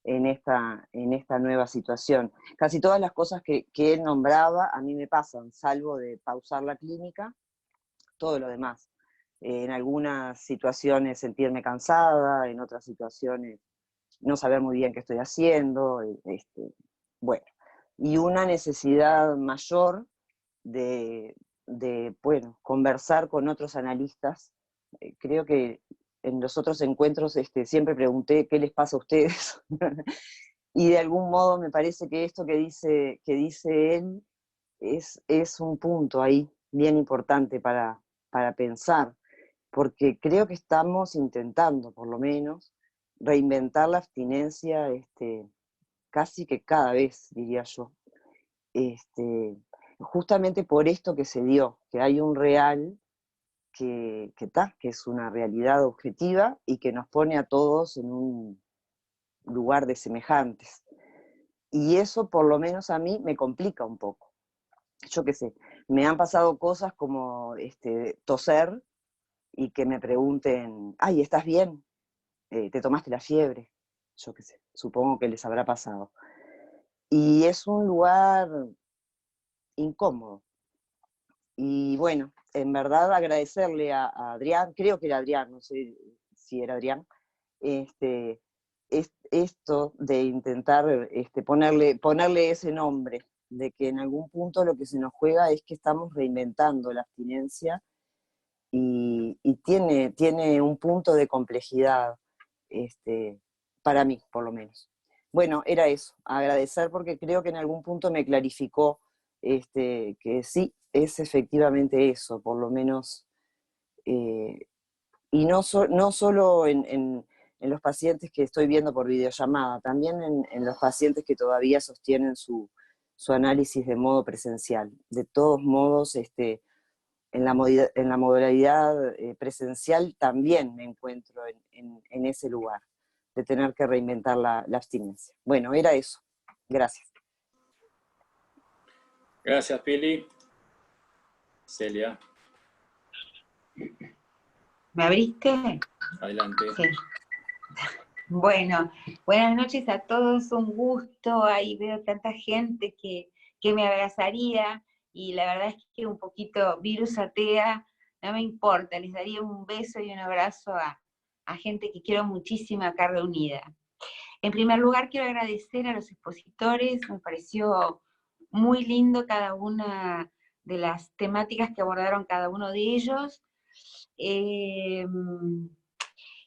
en esta nueva situación. Casi todas las cosas que él nombraba a mí me pasan, salvo de pausar la clínica, todo lo demás. En algunas situaciones sentirme cansada, en otras situaciones no saber muy bien qué estoy haciendo, bueno. Y una necesidad mayor de conversar con otros analistas. Creo que en los otros encuentros siempre pregunté qué les pasa a ustedes, y de algún modo me parece que esto que dice él es un punto ahí bien importante para pensar, porque creo que estamos intentando, por lo menos, reinventar la abstinencia casi que cada vez, diría yo. Justamente por esto que se dio, que hay un real que es una realidad objetiva y que nos pone a todos en un lugar de semejantes. Y eso por lo menos a mí me complica un poco. Yo qué sé, me han pasado cosas como toser y que me pregunten, ay, ¿estás bien? ¿Te tomaste la fiebre? Yo qué sé, supongo que les habrá pasado. Y es un lugar incómodo. Y bueno, en verdad agradecerle a Adrián, creo que era Adrián, no sé si era Adrián, esto de intentar ponerle ese nombre, de que en algún punto lo que se nos juega es que estamos reinventando la abstinencia y tiene un punto de complejidad, para mí por lo menos. Bueno, era eso, agradecer porque creo que en algún punto me clarificó que sí, es efectivamente eso, por lo menos, y no solo en los pacientes que estoy viendo por videollamada, también en los pacientes que todavía sostienen su análisis de modo presencial. De todos modos, en la modalidad presencial también me encuentro en ese lugar, de tener que reinventar la abstinencia. Bueno, era eso. Gracias. Gracias, Pili. Celia. ¿Me abriste? Adelante. Sí. Bueno, buenas noches a todos, un gusto. Ahí veo tanta gente que me abrazaría, y la verdad es que un poquito virus atea, no me importa, les daría un beso y un abrazo a gente que quiero muchísimo acá reunida. En primer lugar, quiero agradecer a los expositores, me pareció muy lindo cada una de las temáticas que abordaron cada uno de ellos.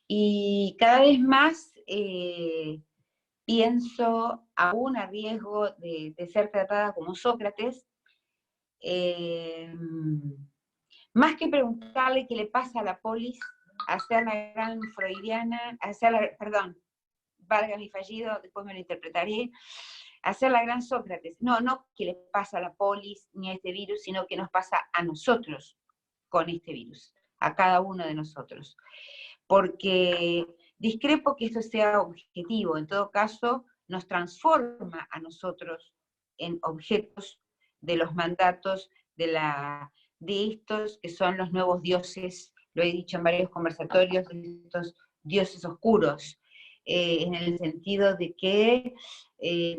Y cada vez más pienso, aún a riesgo de ser tratada como Sócrates, más que preguntarle qué le pasa a la polis, hacer la gran freudiana, perdón, valga mi fallido, después me lo interpretaré, hacer la gran Sócrates. No qué le pasa a la polis ni a este virus, sino qué nos pasa a nosotros con este virus, a cada uno de nosotros. Porque discrepo que esto sea objetivo, en todo caso nos transforma a nosotros en objetos de los mandatos de estos que son los nuevos dioses, lo he dicho en varios conversatorios, de estos dioses oscuros, en el sentido de que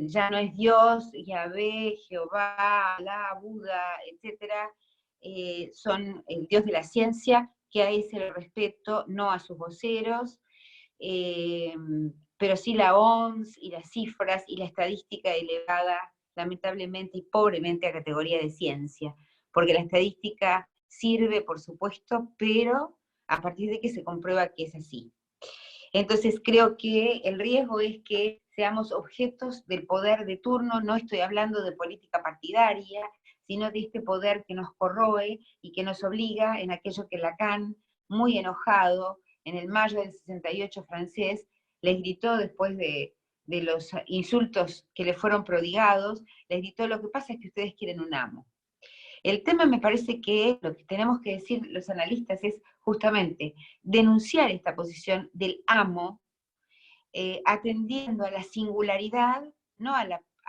ya no es Dios, Yahvé, Jehová, Alá, Buda, etc., son el Dios de la ciencia, que a ese se le respeto, no a sus voceros, pero sí la OMS y las cifras y la estadística elevada, lamentablemente y pobremente, a categoría de ciencia, porque la estadística sirve, por supuesto, pero a partir de que se comprueba que es así. Entonces creo que el riesgo es que seamos objetos del poder de turno, no estoy hablando de política partidaria, sino de este poder que nos corroe y que nos obliga en aquello que Lacan, muy enojado, en el mayo del 68 francés, les gritó después de los insultos que le fueron prodigados, les gritó: lo que pasa es que ustedes quieren un amo. El tema me parece que lo que tenemos que decir los analistas es justamente denunciar esta posición del amo, atendiendo a la singularidad, no a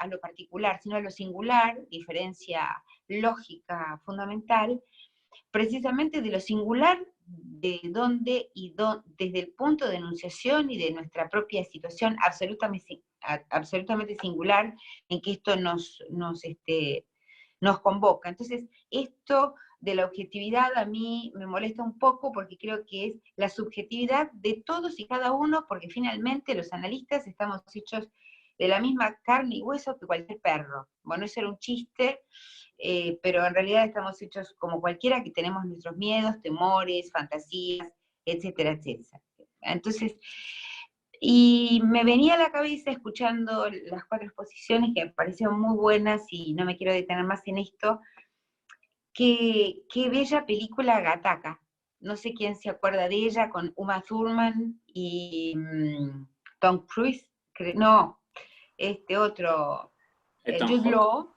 lo particular, sino a lo singular, diferencia lógica fundamental, precisamente de lo singular, de dónde desde el punto de enunciación y de nuestra propia situación absolutamente singular en que esto nos convoca. Entonces, esto de la objetividad a mí me molesta un poco porque creo que es la subjetividad de todos y cada uno, porque finalmente los analistas estamos hechos de la misma carne y hueso que cualquier perro. Bueno, eso era un chiste, pero en realidad estamos hechos como cualquiera, que tenemos nuestros miedos, temores, fantasías, etcétera, etcétera. Entonces, y me venía a la cabeza escuchando las 4 exposiciones que me parecieron muy buenas, y no me quiero detener más en esto, qué bella película Gattaca. No sé quién se acuerda de ella, con Uma Thurman y Tom Cruise, no, otro, Jude Law,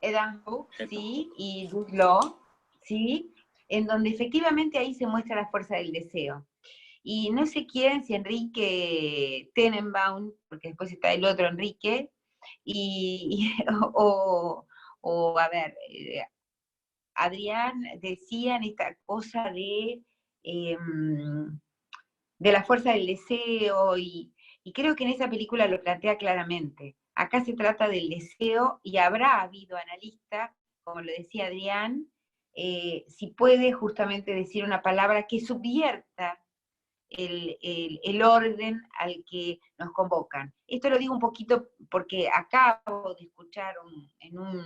Ethan Hawke, sí, y Jude Law, sí, en donde efectivamente ahí se muestra la fuerza del deseo. Y no sé quién, si Enrique Tenenbaum, porque después está el otro Enrique, o a ver, Adrián decían esta cosa de la fuerza del deseo, y creo que en esa película lo plantea claramente. Acá se trata del deseo, y habrá habido analistas, como lo decía Adrián, si puede justamente decir una palabra que subvierta el orden al que nos convocan. Esto lo digo un poquito porque acabo de escuchar en un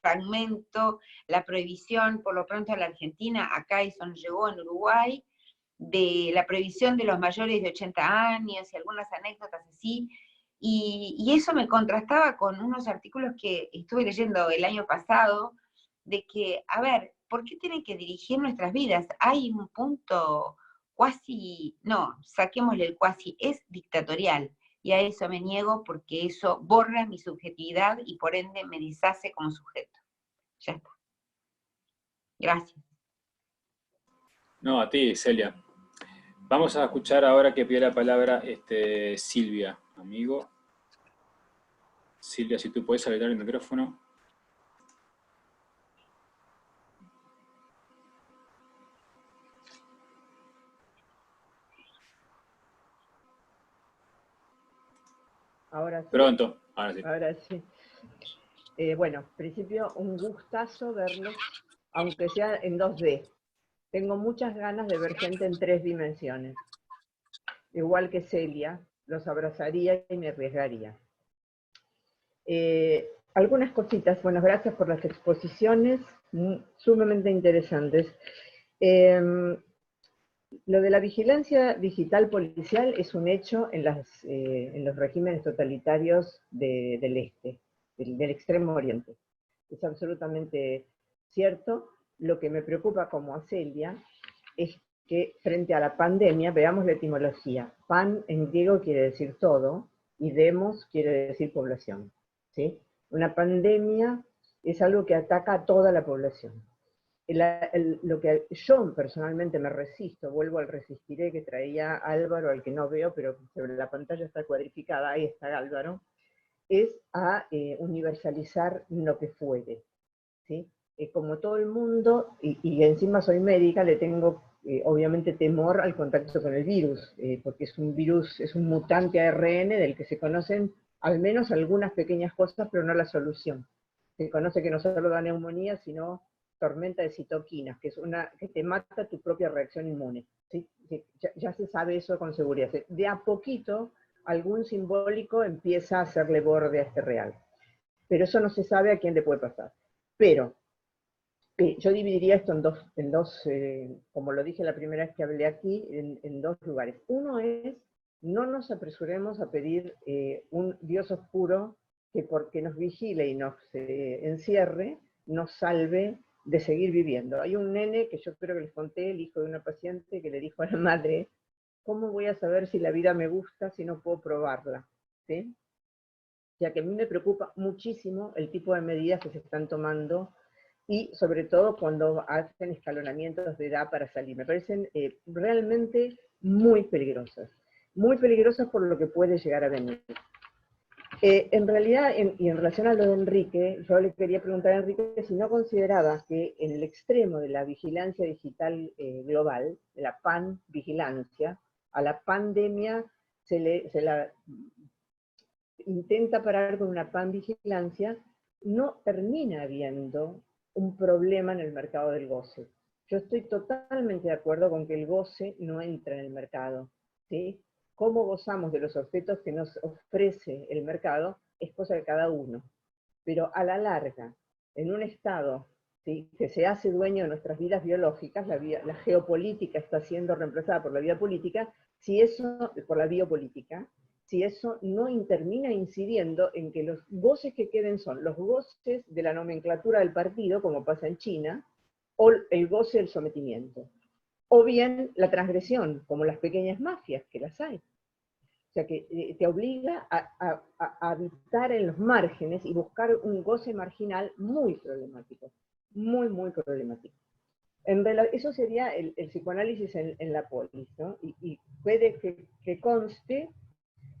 fragmento la prohibición, por lo pronto en la Argentina, acá eso nos llegó en Uruguay, de la prohibición de los mayores de 80 años y algunas anécdotas así, y eso me contrastaba con unos artículos que estuve leyendo el año pasado, de que, a ver, ¿por qué tienen que dirigir nuestras vidas? Hay un punto cuasi, no, saquémosle el cuasi, es dictatorial, y a eso me niego porque eso borra mi subjetividad y por ende me deshace como sujeto. Ya está. Gracias. No, a ti, Celia. Vamos a escuchar ahora que pide la palabra Silvia, amigo. Silvia, si tú puedes habilitar el micrófono. Ahora sí. Pronto, ahora sí. Ahora sí. Bueno, en principio un gustazo verlos, aunque sea en 2D. Tengo muchas ganas de ver gente en 3 dimensiones. Igual que Celia, los abrazaría y me arriesgaría. Algunas cositas, bueno, gracias por las exposiciones, sumamente interesantes. Lo de la vigilancia digital policial es un hecho en los regímenes totalitarios del este, del Extremo Oriente. Es absolutamente cierto. Lo que me preocupa como a Celia es que frente a la pandemia, veamos la etimología. Pan en griego quiere decir todo, y demos quiere decir población, ¿sí? Una pandemia es algo que ataca a toda la población. Lo que yo personalmente me resisto, vuelvo al resistiré que traía Álvaro, al que no veo, pero sobre la pantalla está cuadrificada, ahí está Álvaro, es a universalizar lo que fuere, ¿sí? Como todo el mundo, y encima soy médica, le tengo obviamente temor al contacto con el virus, porque es un virus, es un mutante ARN del que se conocen al menos algunas pequeñas cosas, pero no la solución. Se conoce que no solo da neumonía, sino tormenta de citoquinas, que es que te mata tu propia reacción inmune, ¿sí? Ya se sabe eso con seguridad. De a poquito, algún simbólico empieza a hacerle borde a este real. Pero eso no se sabe a quién le puede pasar. Pero yo dividiría esto en dos como lo dije la primera vez que hablé aquí, en 2 lugares. Uno es, no nos apresuremos a pedir un Dios oscuro que porque nos vigile y nos encierre, nos salve de seguir viviendo. Hay un nene que yo creo que les conté, el hijo de una paciente, que le dijo a la madre, ¿cómo voy a saber si la vida me gusta si no puedo probarla? ¿Sí? O sea que a mí me preocupa muchísimo el tipo de medidas que se están tomando y sobre todo cuando hacen escalonamientos de edad para salir. Me parecen realmente muy peligrosas por lo que puede llegar a venir. En realidad, y en relación a lo de Enrique, yo le quería preguntar a Enrique si no consideraba que en el extremo de la vigilancia digital global, de la panvigilancia, a la pandemia se la intenta parar con una panvigilancia, no termina habiendo un problema en el mercado del goce. Yo estoy totalmente de acuerdo con que el goce no entra en el mercado, ¿sí? Cómo gozamos de los objetos que nos ofrece el mercado es cosa de cada uno. Pero a la larga, en un Estado, ¿sí?, que se hace dueño de nuestras vidas biológicas, la geopolítica está siendo reemplazada por la vida política, por la biopolítica, si eso no termina incidiendo en que los goces que queden son los goces de la nomenclatura del partido, como pasa en China, o el goce del sometimiento. O bien la transgresión, como las pequeñas mafias, que las hay. O sea, que te obliga a habitar en los márgenes y buscar un goce marginal muy problemático. Muy, muy problemático. Eso sería el psicoanálisis en la polis, ¿no? Y puede que conste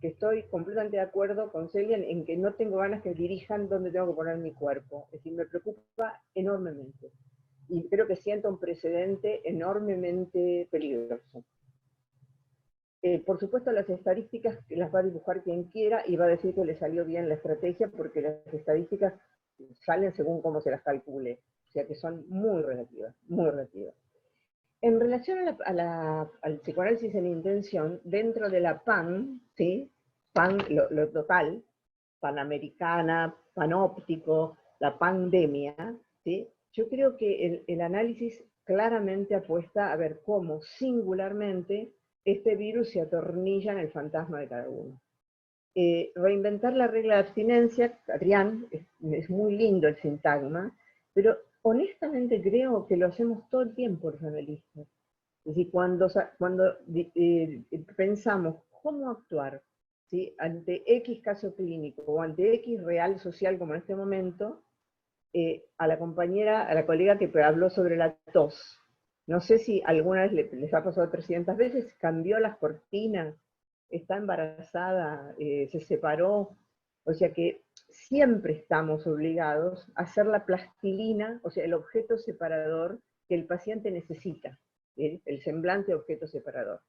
que estoy completamente de acuerdo con Celia en que no tengo ganas que dirijan dónde tengo que poner mi cuerpo. Es decir, me preocupa enormemente. Y creo que siento un precedente enormemente peligroso. Por supuesto, las estadísticas las va a dibujar quien quiera y va a decir que le salió bien la estrategia, porque las estadísticas salen según cómo se las calcule. O sea que son muy relativas, muy relativas. En relación al psicoanálisis en intención, dentro de la PAN, ¿sí?, PAN, lo total, panamericana, panóptico, la pandemia, ¿sí?, yo creo que el análisis claramente apuesta a ver cómo singularmente este virus se atornilla en el fantasma de cada uno. Reinventar la regla de abstinencia, Adrián, es muy lindo el sintagma, pero honestamente creo que lo hacemos todo el tiempo los analistas. Es decir, cuando pensamos cómo actuar, ¿sí?, ante X caso clínico o ante X real social como en este momento, a la colega que habló sobre la tos, no sé si alguna vez les ha pasado 300 veces, cambió las cortinas, está embarazada, se separó, o sea que siempre estamos obligados a hacer la plastilina, o sea, el objeto separador que el paciente necesita, el semblante objeto separador.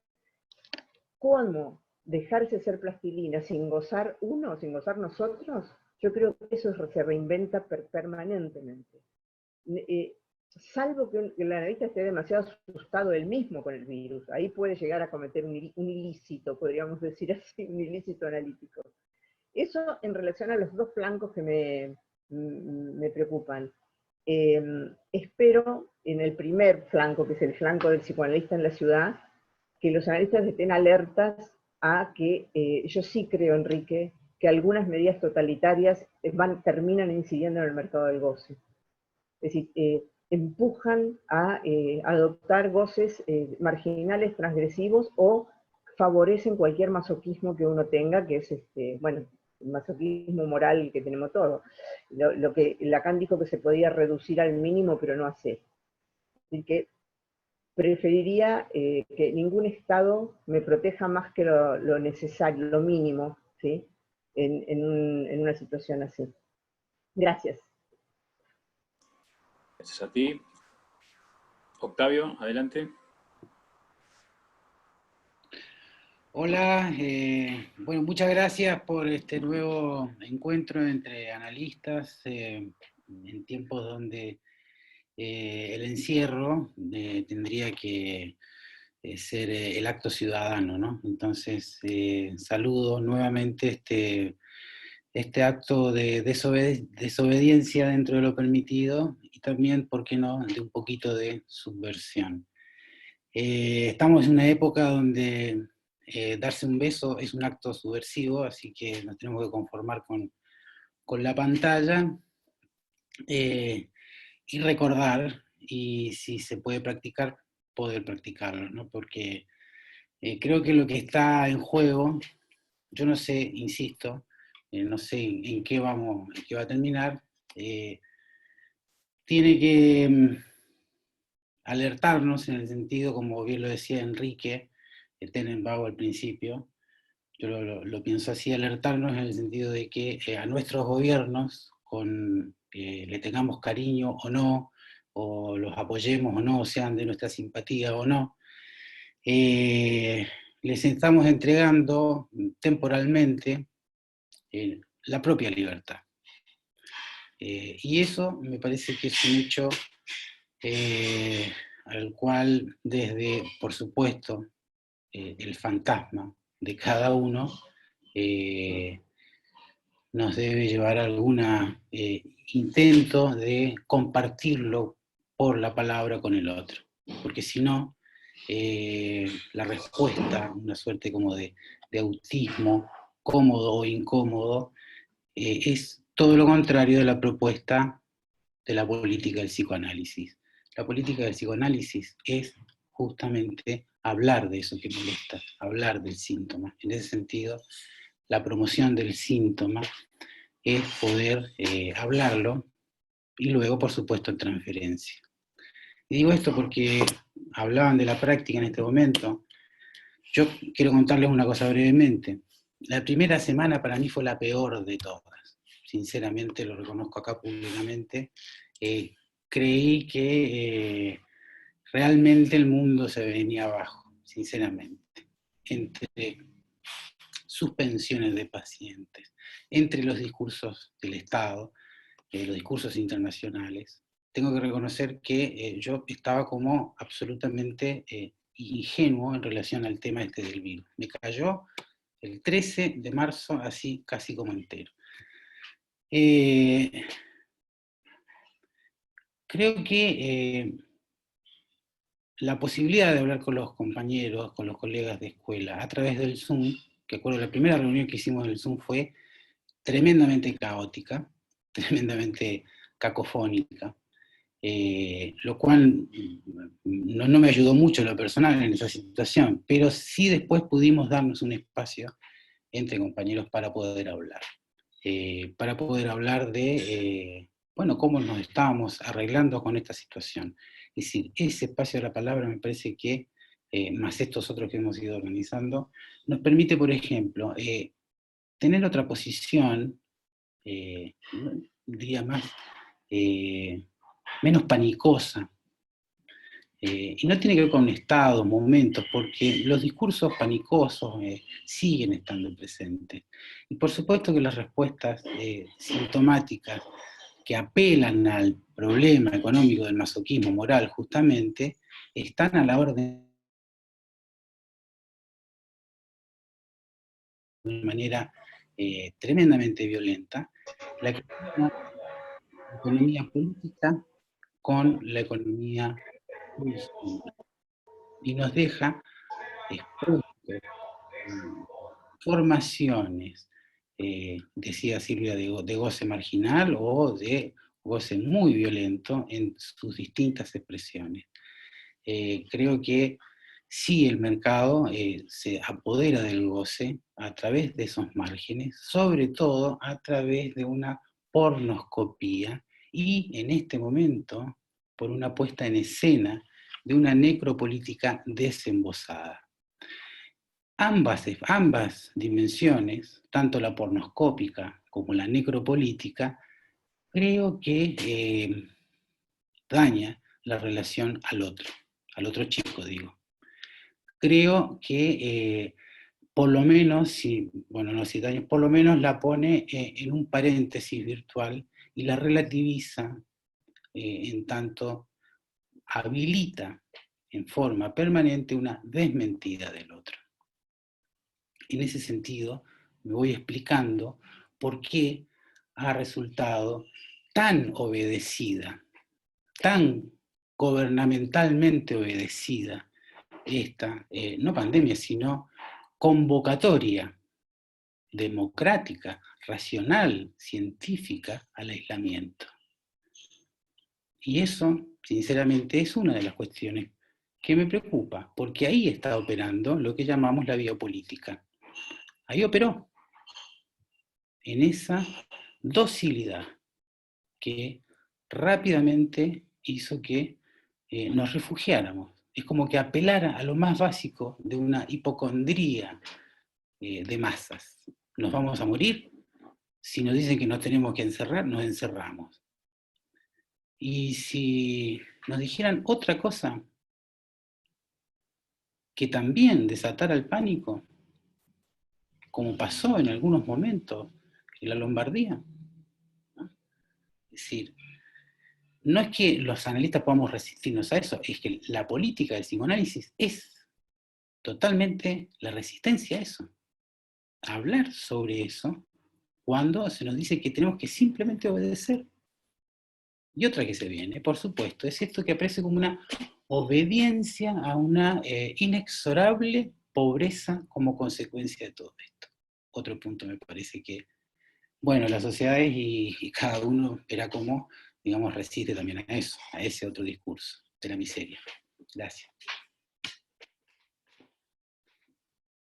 ¿Cómo dejarse ser plastilina sin gozar uno, sin gozar nosotros? Yo creo que eso se reinventa permanentemente. Salvo que el analista esté demasiado asustado él mismo con el virus, ahí puede llegar a cometer un ilícito, podríamos decir así, un ilícito analítico. Eso en relación a los dos flancos que me preocupan. Espero en el primer flanco, que es el flanco del psicoanalista en la ciudad, que los analistas estén alertas a que yo sí creo, Enrique, que algunas medidas totalitarias terminan incidiendo en el mercado del goce. Es decir, empujan a adoptar goces marginales, transgresivos, o favorecen cualquier masoquismo que uno tenga, que es, bueno, el masoquismo moral que tenemos todos. Lo que Lacan dijo que se podía reducir al mínimo, pero no hacer. Así que preferiría que ningún Estado me proteja más que lo necesario, lo mínimo, ¿sí?, en una situación así. Gracias. Gracias a ti. Octavio, adelante. Hola, bueno, muchas gracias por este nuevo encuentro entre analistas en tiempos donde el encierro tendría que ser el acto ciudadano, ¿no? Entonces, saludo nuevamente este acto de desobediencia dentro de lo permitido y también, ¿por qué no?, de un poquito de subversión. Estamos en una época donde darse un beso es un acto subversivo, así que nos tenemos que conformar con la pantalla y recordar, y si se puede practicar, poder practicarlo, ¿no? Porque creo que lo que está en juego, yo no sé, insisto, no sé en qué va a terminar, tiene que alertarnos en el sentido, como bien lo decía Enrique Tenenbaum al principio, yo lo pienso así, alertarnos en el sentido de que a nuestros gobiernos, le tengamos cariño o no, o los apoyemos o no, sean de nuestra simpatía o no, les estamos entregando temporalmente la propia libertad. Y eso me parece que es un hecho al cual desde, por supuesto, el fantasma de cada uno nos debe llevar a algún intento de compartirlo por la palabra con el otro. Porque si no, la respuesta, una suerte como de autismo, cómodo o incómodo, es todo lo contrario de la propuesta de la política del psicoanálisis. La política del psicoanálisis es justamente hablar de eso que molesta, hablar del síntoma. En ese sentido, la promoción del síntoma es poder hablarlo y luego, por supuesto, en transferencia. Y digo esto porque hablaban de la práctica en este momento. Yo quiero contarles una cosa brevemente. La primera semana para mí fue la peor de todas. Sinceramente, lo reconozco acá públicamente. Creí que realmente el mundo se venía abajo, sinceramente. Entre suspensiones de pacientes, entre los discursos del Estado, los discursos internacionales. Tengo que reconocer que yo estaba como absolutamente ingenuo en relación al tema este del virus. Me cayó el 13 de marzo así casi como entero. Creo que la posibilidad de hablar con los compañeros, con los colegas de escuela, a través del Zoom, que acuerdo la primera reunión que hicimos en el Zoom fue tremendamente caótica, tremendamente cacofónica, lo cual no me ayudó mucho en lo personal en esa situación, pero sí después pudimos darnos un espacio entre compañeros para poder hablar de, bueno, cómo nos estábamos arreglando con esta situación. Es decir, ese espacio de la palabra me parece que, más estos otros que hemos ido organizando, nos permite, por ejemplo, tener otra posición, diría más, menos panicosa. Y no tiene que ver con estados, momentos, porque los discursos panicosos siguen estando presentes. Y por supuesto que las respuestas sintomáticas que apelan al problema económico del masoquismo moral, justamente, están a la orden de una manera tremendamente violenta, la economía política con la economía y nos deja expuestos formaciones, decía Silvia, de goce marginal o de goce muy violento en sus distintas expresiones. Creo que sí el mercado se apodera del goce a través de esos márgenes, sobre todo a través de una pornoscopía y en este momento por una puesta en escena de una necropolítica desembosada. Ambas dimensiones, tanto la pornoscópica como la necropolítica, creo que daña la relación al otro chico, digo. Creo que por lo menos, por lo menos la pone en un paréntesis virtual y la relativiza en tanto habilita en forma permanente una desmentida del otro. En ese sentido, me voy explicando por qué ha resultado tan obedecida, tan gubernamentalmente obedecida esta, no pandemia, sino convocatoria democrática, racional, científica al aislamiento. Y eso, sinceramente, es una de las cuestiones que me preocupa, porque ahí está operando lo que llamamos la biopolítica. Ahí operó, en esa docilidad que rápidamente hizo que nos refugiáramos. Es como que apelara a lo más básico de una hipocondría de masas. Nos vamos a morir. Si nos dicen que nos tenemos que encerrar, nos encerramos. Y si nos dijeran otra cosa que también desatara el pánico, como pasó en algunos momentos en la Lombardía, ¿no? Es decir, no es que los analistas podamos resistirnos a eso, es que la política del psicoanálisis es totalmente la resistencia a eso. A hablar sobre eso cuando se nos dice que tenemos que simplemente obedecer. Y otra que se viene, por supuesto, es esto que aparece como una obediencia a una inexorable pobreza como consecuencia de todo esto. Otro punto me parece que, bueno, las sociedades y cada uno verá cómo, digamos, resiste también a eso, a ese otro discurso de la miseria. Gracias.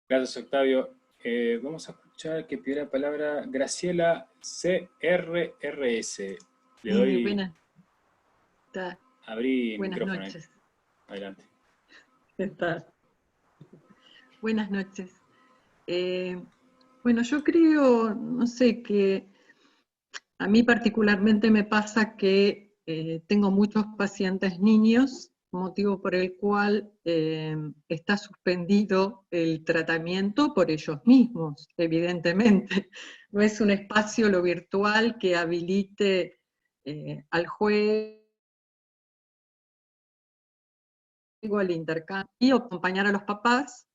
Gracias, Octavio. Vamos a escuchar que pide la palabra Graciela CRRS. Le doy... Buenas. Abrí Buenas micrófono. noches. Adelante. ¿Qué tal? Buenas noches. Bueno, yo creo, no sé, que a mí particularmente me pasa que tengo muchos pacientes niños, motivo por el cual está suspendido el tratamiento por ellos mismos, evidentemente. No es un espacio, lo virtual, que habilite al juego, al intercambio, y acompañar a los papás,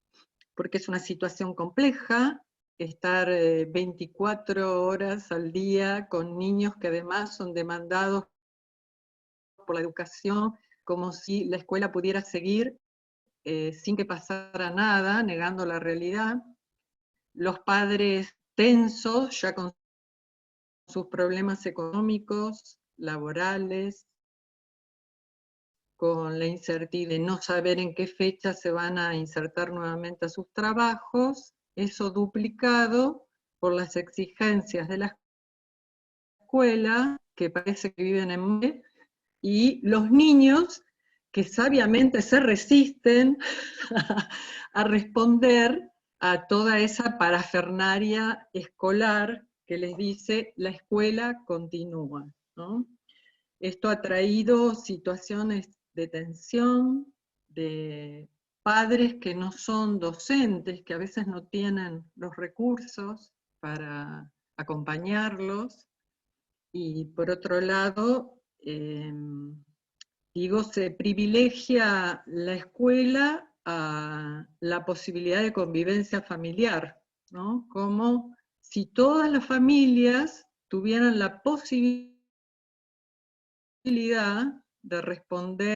porque es una situación compleja, estar 24 horas al día con niños que además son demandados por la educación, como si la escuela pudiera seguir sin que pasara nada, negando la realidad. Los padres tensos, ya con sus problemas económicos, laborales, con la incertidumbre de no saber en qué fecha se van a insertar nuevamente a sus trabajos, eso duplicado por las exigencias de la escuela, que parece que viven en y los niños que sabiamente se resisten a responder a toda esa parafernaria escolar que les dice la escuela continúa, ¿no? Esto ha traído situaciones de tensión, de padres que no son docentes, que a veces no tienen los recursos para acompañarlos, y por otro lado, digo, se privilegia la escuela a la posibilidad de convivencia familiar, ¿no? Como si todas las familias tuvieran la posibilidad de responder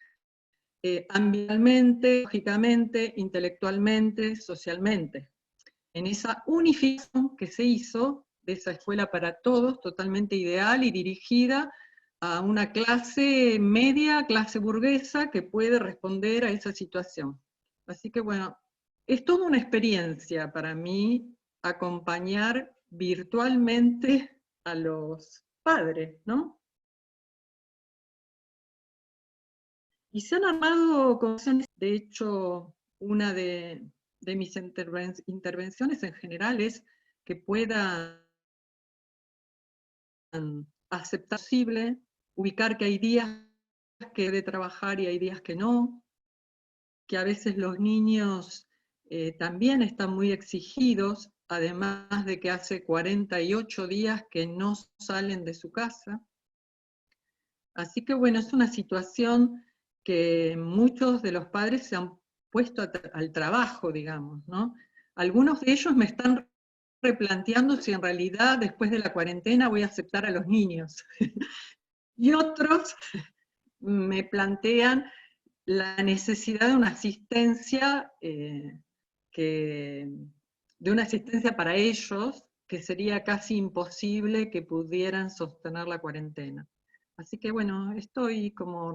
ambientalmente, lógicamente, intelectualmente, socialmente. En esa unificación que se hizo de esa escuela para todos, totalmente ideal y dirigida a una clase media, clase burguesa, que puede responder a esa situación. Así que bueno, es toda una experiencia para mí acompañar virtualmente a los padres, ¿no? Y se han armado condiciones, de hecho, una de mis intervenciones en general es que puedan aceptar posible, ubicar que hay días que debe trabajar y hay días que no, que a veces los niños también están muy exigidos, además de que hace 48 días que no salen de su casa. Así que bueno, es una situación que muchos de los padres se han puesto al trabajo, digamos, ¿no? Algunos de ellos me están replanteando si en realidad después de la cuarentena voy a aceptar a los niños. Y otros me plantean la necesidad de una asistencia, de una asistencia para ellos, que sería casi imposible que pudieran sostener la cuarentena. Así que bueno, estoy como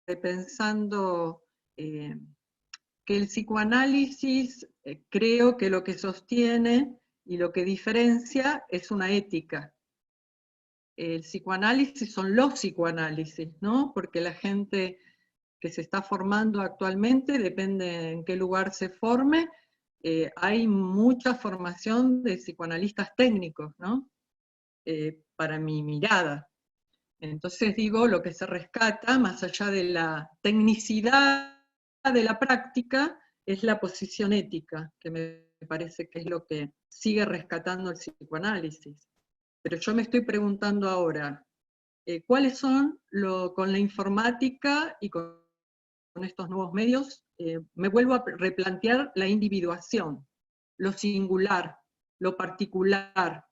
repensando que el psicoanálisis creo que lo que sostiene y lo que diferencia es una ética. el psicoanálisis son los psicoanálisis, ¿no? Porque la gente que se está formando actualmente, depende en qué lugar se forme, hay mucha formación de psicoanalistas técnicos, ¿no? Para mi mirada. Entonces digo, lo que se rescata, más allá de la tecnicidad de la práctica, es la posición ética, que me parece que es lo que sigue rescatando el psicoanálisis. Pero yo me estoy preguntando ahora, ¿cuáles son, con la informática y con estos nuevos medios, me vuelvo a replantear la individuación, lo singular, lo particular,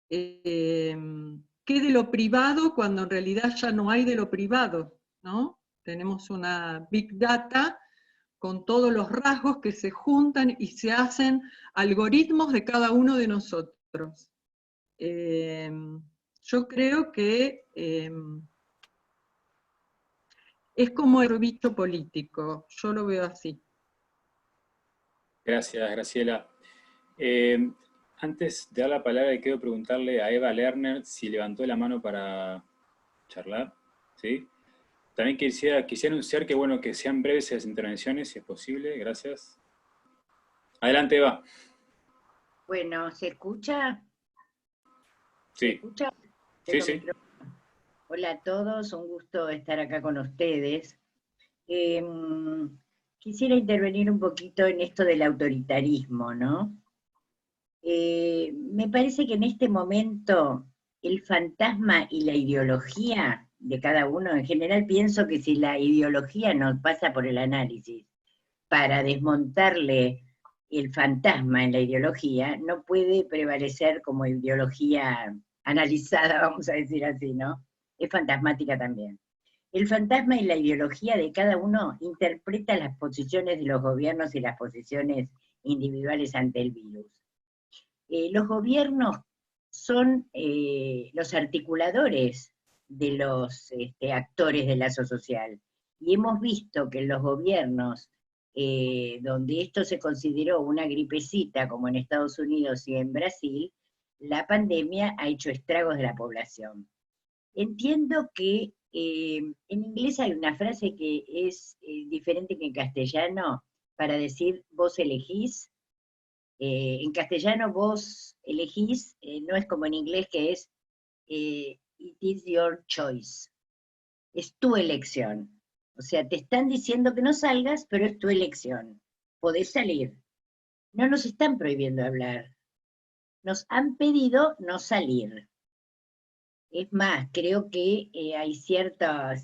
¿qué de lo privado cuando en realidad ya no hay de lo privado, ¿no? Tenemos una big data con todos los rasgos que se juntan y se hacen algoritmos de cada uno de nosotros. Yo creo que es como el bicho político, yo lo veo así. Gracias, Graciela. Antes de dar la palabra, quiero preguntarle a Eva Lerner si levantó la mano para charlar, ¿sí? También quisiera anunciar que, bueno, que sean breves las intervenciones, si es posible. Gracias. Adelante, Eva. Bueno, ¿se escucha? Sí. ¿Se escucha? Sí, sí. Hola a todos, un gusto estar acá con ustedes. Quisiera intervenir un poquito en esto del autoritarismo, ¿no? Me parece que en este momento el fantasma y la ideología de cada uno, en general pienso que si la ideología no pasa por el análisis para desmontarle el fantasma en la ideología, no puede prevalecer como ideología analizada, vamos a decir así, ¿no? Es fantasmática también. El fantasma y la ideología de cada uno interpreta las posiciones de los gobiernos y las posiciones individuales ante el virus. Los gobiernos son los articuladores de los actores del lazo social. Y hemos visto que en los gobiernos donde esto se consideró una gripecita, como en Estados Unidos y en Brasil, la pandemia ha hecho estragos de la población. Entiendo que en inglés hay una frase que es diferente que en castellano, para decir vos elegís. En castellano vos elegís, no es como en inglés que es it is your choice. Es tu elección. O sea, te están diciendo que no salgas, pero es tu elección. Podés salir. No nos están prohibiendo hablar. Nos han pedido no salir. Es más, creo que hay cierta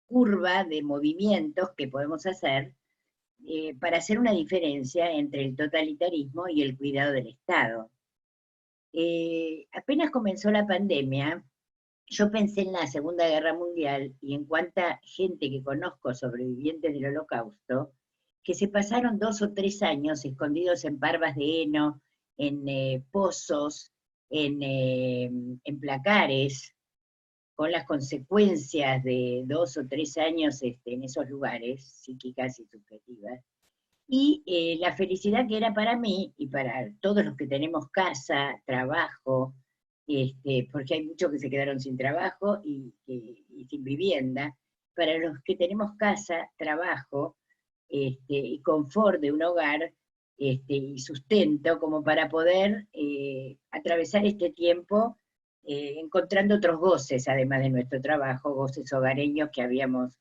curva de movimientos que podemos hacer para hacer una diferencia entre el totalitarismo y el cuidado del Estado. Apenas comenzó la pandemia, yo pensé en la Segunda Guerra Mundial y en cuánta gente que conozco sobrevivientes del Holocausto, que se pasaron 2 o 3 años escondidos en parvas de heno, en pozos, en placares, con las consecuencias de 2 o 3 años en esos lugares, psíquicas y subjetivas, y la felicidad que era para mí, y para todos los que tenemos casa, trabajo, porque hay muchos que se quedaron sin trabajo y sin vivienda, para los que tenemos casa, trabajo, y confort de un hogar, y sustento, como para poder atravesar este tiempo encontrando otros goces, además de nuestro trabajo, goces hogareños que habíamos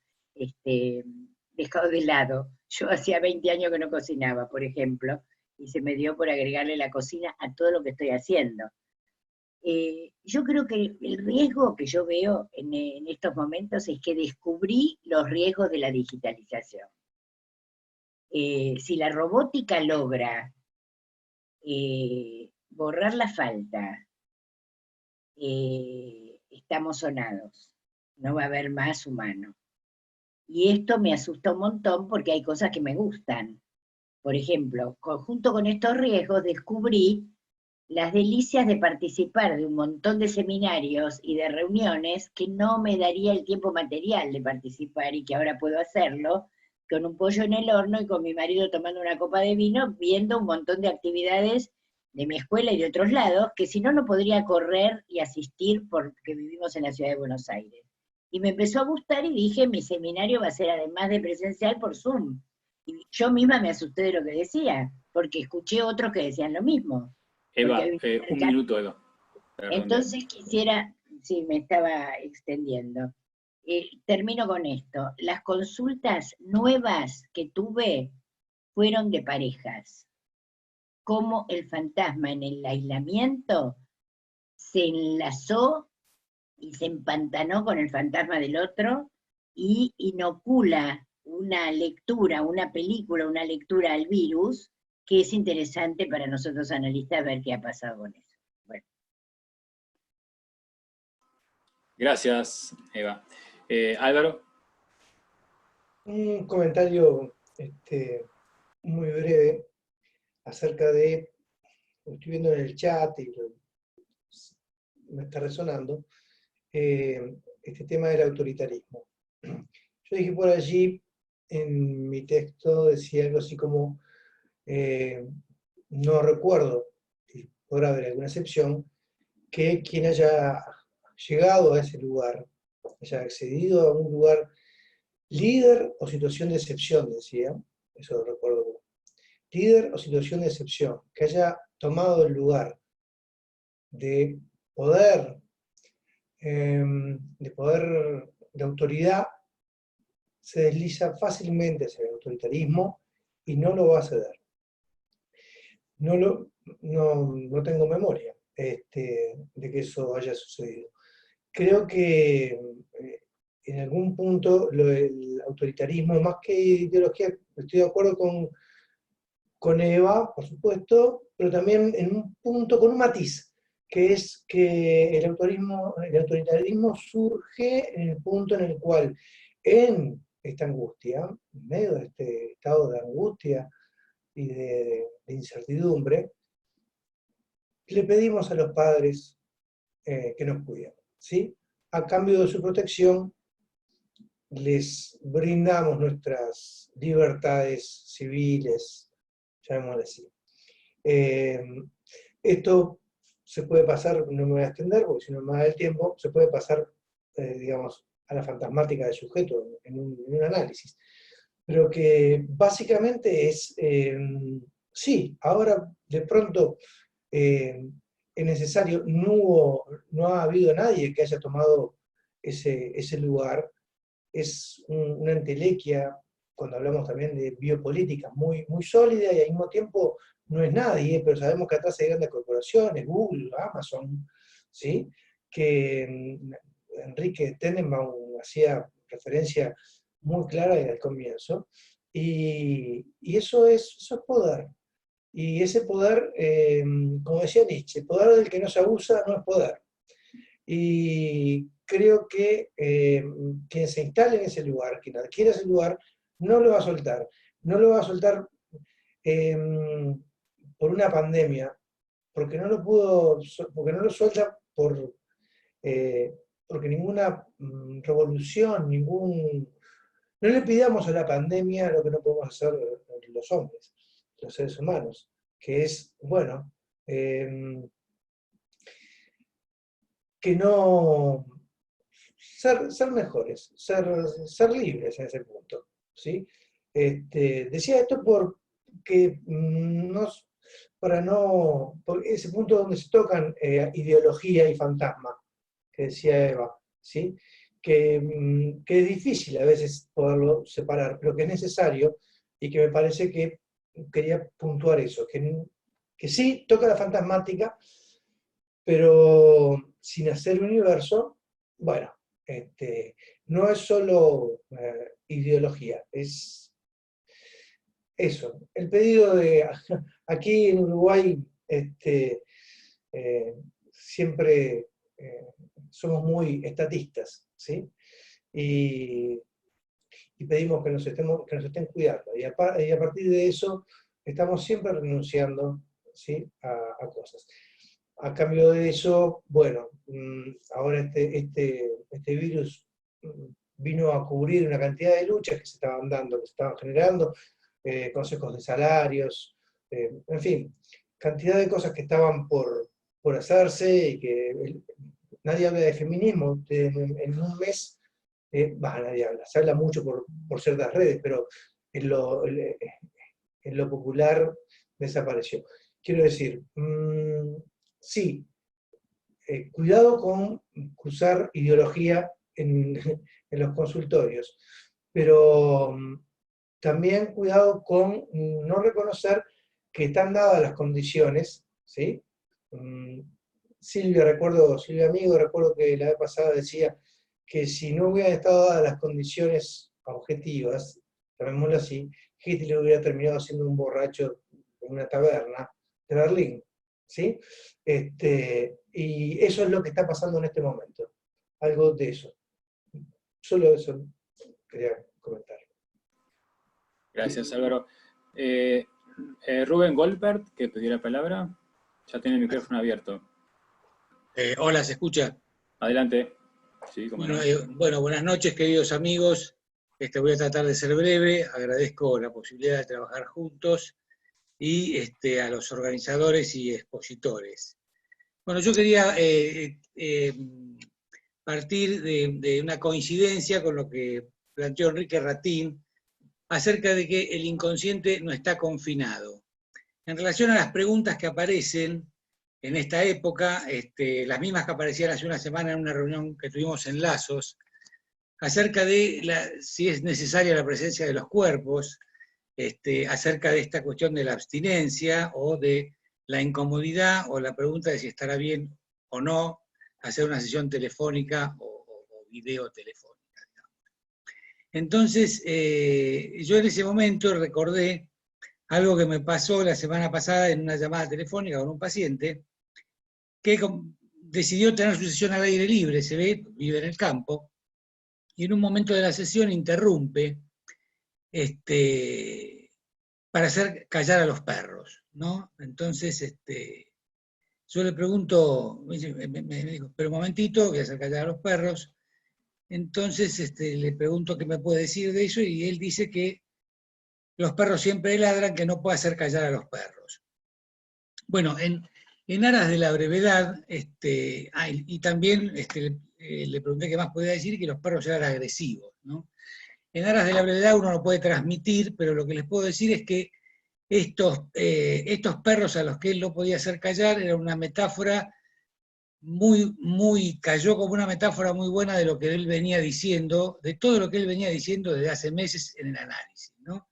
dejado de lado. Yo hacía 20 años que no cocinaba, por ejemplo, y se me dio por agregarle la cocina a todo lo que estoy haciendo. Yo creo que el riesgo que yo veo en estos momentos es que descubrí los riesgos de la digitalización. Si la robótica logra borrar la falta, estamos sonados, no va a haber más humano. Y esto me asusta un montón porque hay cosas que me gustan. Por ejemplo, junto con estos riesgos descubrí las delicias de participar de un montón de seminarios y de reuniones que no me daría el tiempo material de participar y que ahora puedo hacerlo con un pollo en el horno y con mi marido tomando una copa de vino, viendo un montón de actividades de mi escuela y de otros lados, que si no, no podría correr y asistir porque vivimos en la ciudad de Buenos Aires. Y me empezó a gustar y dije, mi seminario va a ser además de presencial por Zoom. Y yo misma me asusté de lo que decía, porque escuché otros que decían lo mismo. Eva, un minuto, Eva. Entonces quisiera, sí, me estaba extendiendo. Termino con esto. Las consultas nuevas que tuve fueron de parejas. Cómo el fantasma en el aislamiento se enlazó y se empantanó con el fantasma del otro y inocula una lectura, una película, una lectura al virus, que es interesante para nosotros analistas ver qué ha pasado con eso. Bueno. Gracias, Eva. Álvaro. Un comentario muy breve acerca de, lo estoy viendo en el chat y me está resonando, este tema del autoritarismo. Yo dije por allí, en mi texto, decía algo así como, no recuerdo, y podrá haber alguna excepción, que quien haya llegado a ese lugar, haya accedido a un lugar líder o situación de excepción, decía, eso lo recuerdo, líder o situación de excepción, que haya tomado el lugar de poder, de autoridad, se desliza fácilmente hacia el autoritarismo y no lo va a ceder. No tengo memoria de que eso haya sucedido. Creo que en algún punto el autoritarismo, más que ideología, estoy de acuerdo con Eva, por supuesto, pero también en un punto, con un matiz, que es que el autoritarismo surge en el punto en el cual, en esta angustia, en medio de este estado de angustia y de incertidumbre, le pedimos a los padres que nos cuiden, ¿sí? A cambio de su protección, les brindamos nuestras libertades civiles, llamémosle así. Esto se puede pasar, no me voy a extender porque si no me da el tiempo, se puede pasar, digamos, a la fantasmática del sujeto en un análisis. Pero que básicamente es, sí, ahora de pronto es necesario, no ha habido nadie que haya tomado ese lugar, es una entelequia, cuando hablamos también de biopolítica, muy, muy sólida y al mismo tiempo no es nadie, pero sabemos que atrás hay grandes corporaciones, Google, Amazon, ¿sí? Que Enrique Tenenbaum hacía referencia muy clara al comienzo, y eso es poder. Y ese poder, como decía Nietzsche, el poder del que no se abusa no es poder. Y creo que quien se instale en ese lugar, quien adquiera ese lugar, no lo va a soltar. No lo va a soltar por una pandemia, porque no lo suelta porque ninguna revolución, no le pidamos a la pandemia lo que no podemos hacer los hombres, los seres humanos, que es, bueno, que no ser mejores, ser libres en ese punto, ¿sí? Decía esto porque por ese punto donde se tocan ideología y fantasma, que decía Eva, ¿sí? Que es difícil a veces poderlo separar, pero que es necesario, y que me parece que quería puntuar eso, que sí toca la fantasmática, pero sin hacer universo, bueno, no es solo ideología, es eso. El pedido de, aquí en Uruguay, siempre somos muy estatistas, ¿sí? Y pedimos que nos estén cuidando. Y a partir de eso, estamos siempre renunciando, ¿sí? a cosas. A cambio de eso, bueno, ahora este virus vino a cubrir una cantidad de luchas que se estaban dando, que se estaban generando, consejos de salarios, en fin, cantidad de cosas que estaban por hacerse y que nadie habla de feminismo. En un mes, nadie habla, se habla mucho por ciertas redes, pero en lo popular desapareció. Quiero decir, sí, cuidado con cruzar ideología en los consultorios, pero también cuidado con no reconocer que están dadas las condiciones, ¿sí? Silvia Amigo, recuerdo que la vez pasada decía que si no hubieran estado dadas las condiciones objetivas, llamémoslo así, Hitler hubiera terminado siendo un borracho en una taberna de Berlín, ¿sí? Y eso es lo que está pasando en este momento, algo de eso. Solo eso quería comentar. Gracias, Álvaro. Rubén Goldberg, que pidió la palabra, ya tiene el micrófono abierto. Hola, ¿se escucha? Adelante. Sí, cómo no. Bueno, buenas noches, queridos amigos. Voy a tratar de ser breve. Agradezco la posibilidad de trabajar juntos y a los organizadores y expositores. Bueno, yo quería partir de una coincidencia con lo que planteó Enrique Ratín acerca de que el inconsciente no está confinado. En relación a las preguntas que aparecen en esta época, las mismas que aparecían hace una semana en una reunión que tuvimos en Lazos, acerca de si es necesaria la presencia de los cuerpos, acerca de esta cuestión de la abstinencia o de la incomodidad o la pregunta de si estará bien o no hacer una sesión telefónica o video telefónica. Entonces, yo en ese momento recordé algo que me pasó la semana pasada en una llamada telefónica con un paciente que decidió tener su sesión al aire libre, se ve, vive en el campo, y en un momento de la sesión interrumpe para hacer callar a los perros, ¿no? Entonces, yo le pregunto, me dijo, pero un momentito, voy a hacer callar a los perros. Entonces le pregunto qué me puede decir de eso, y él dice que los perros siempre ladran, que no puede hacer callar a los perros. Bueno, en aras de la brevedad, y también le pregunté qué más podía decir, y que los perros eran agresivos, ¿no? En aras de la brevedad uno no puede transmitir, pero lo que les puedo decir es que estos perros a los que él no podía hacer callar era una metáfora cayó como una metáfora muy buena de lo que él venía diciendo, de todo lo que él venía diciendo desde hace meses en el análisis, ¿no?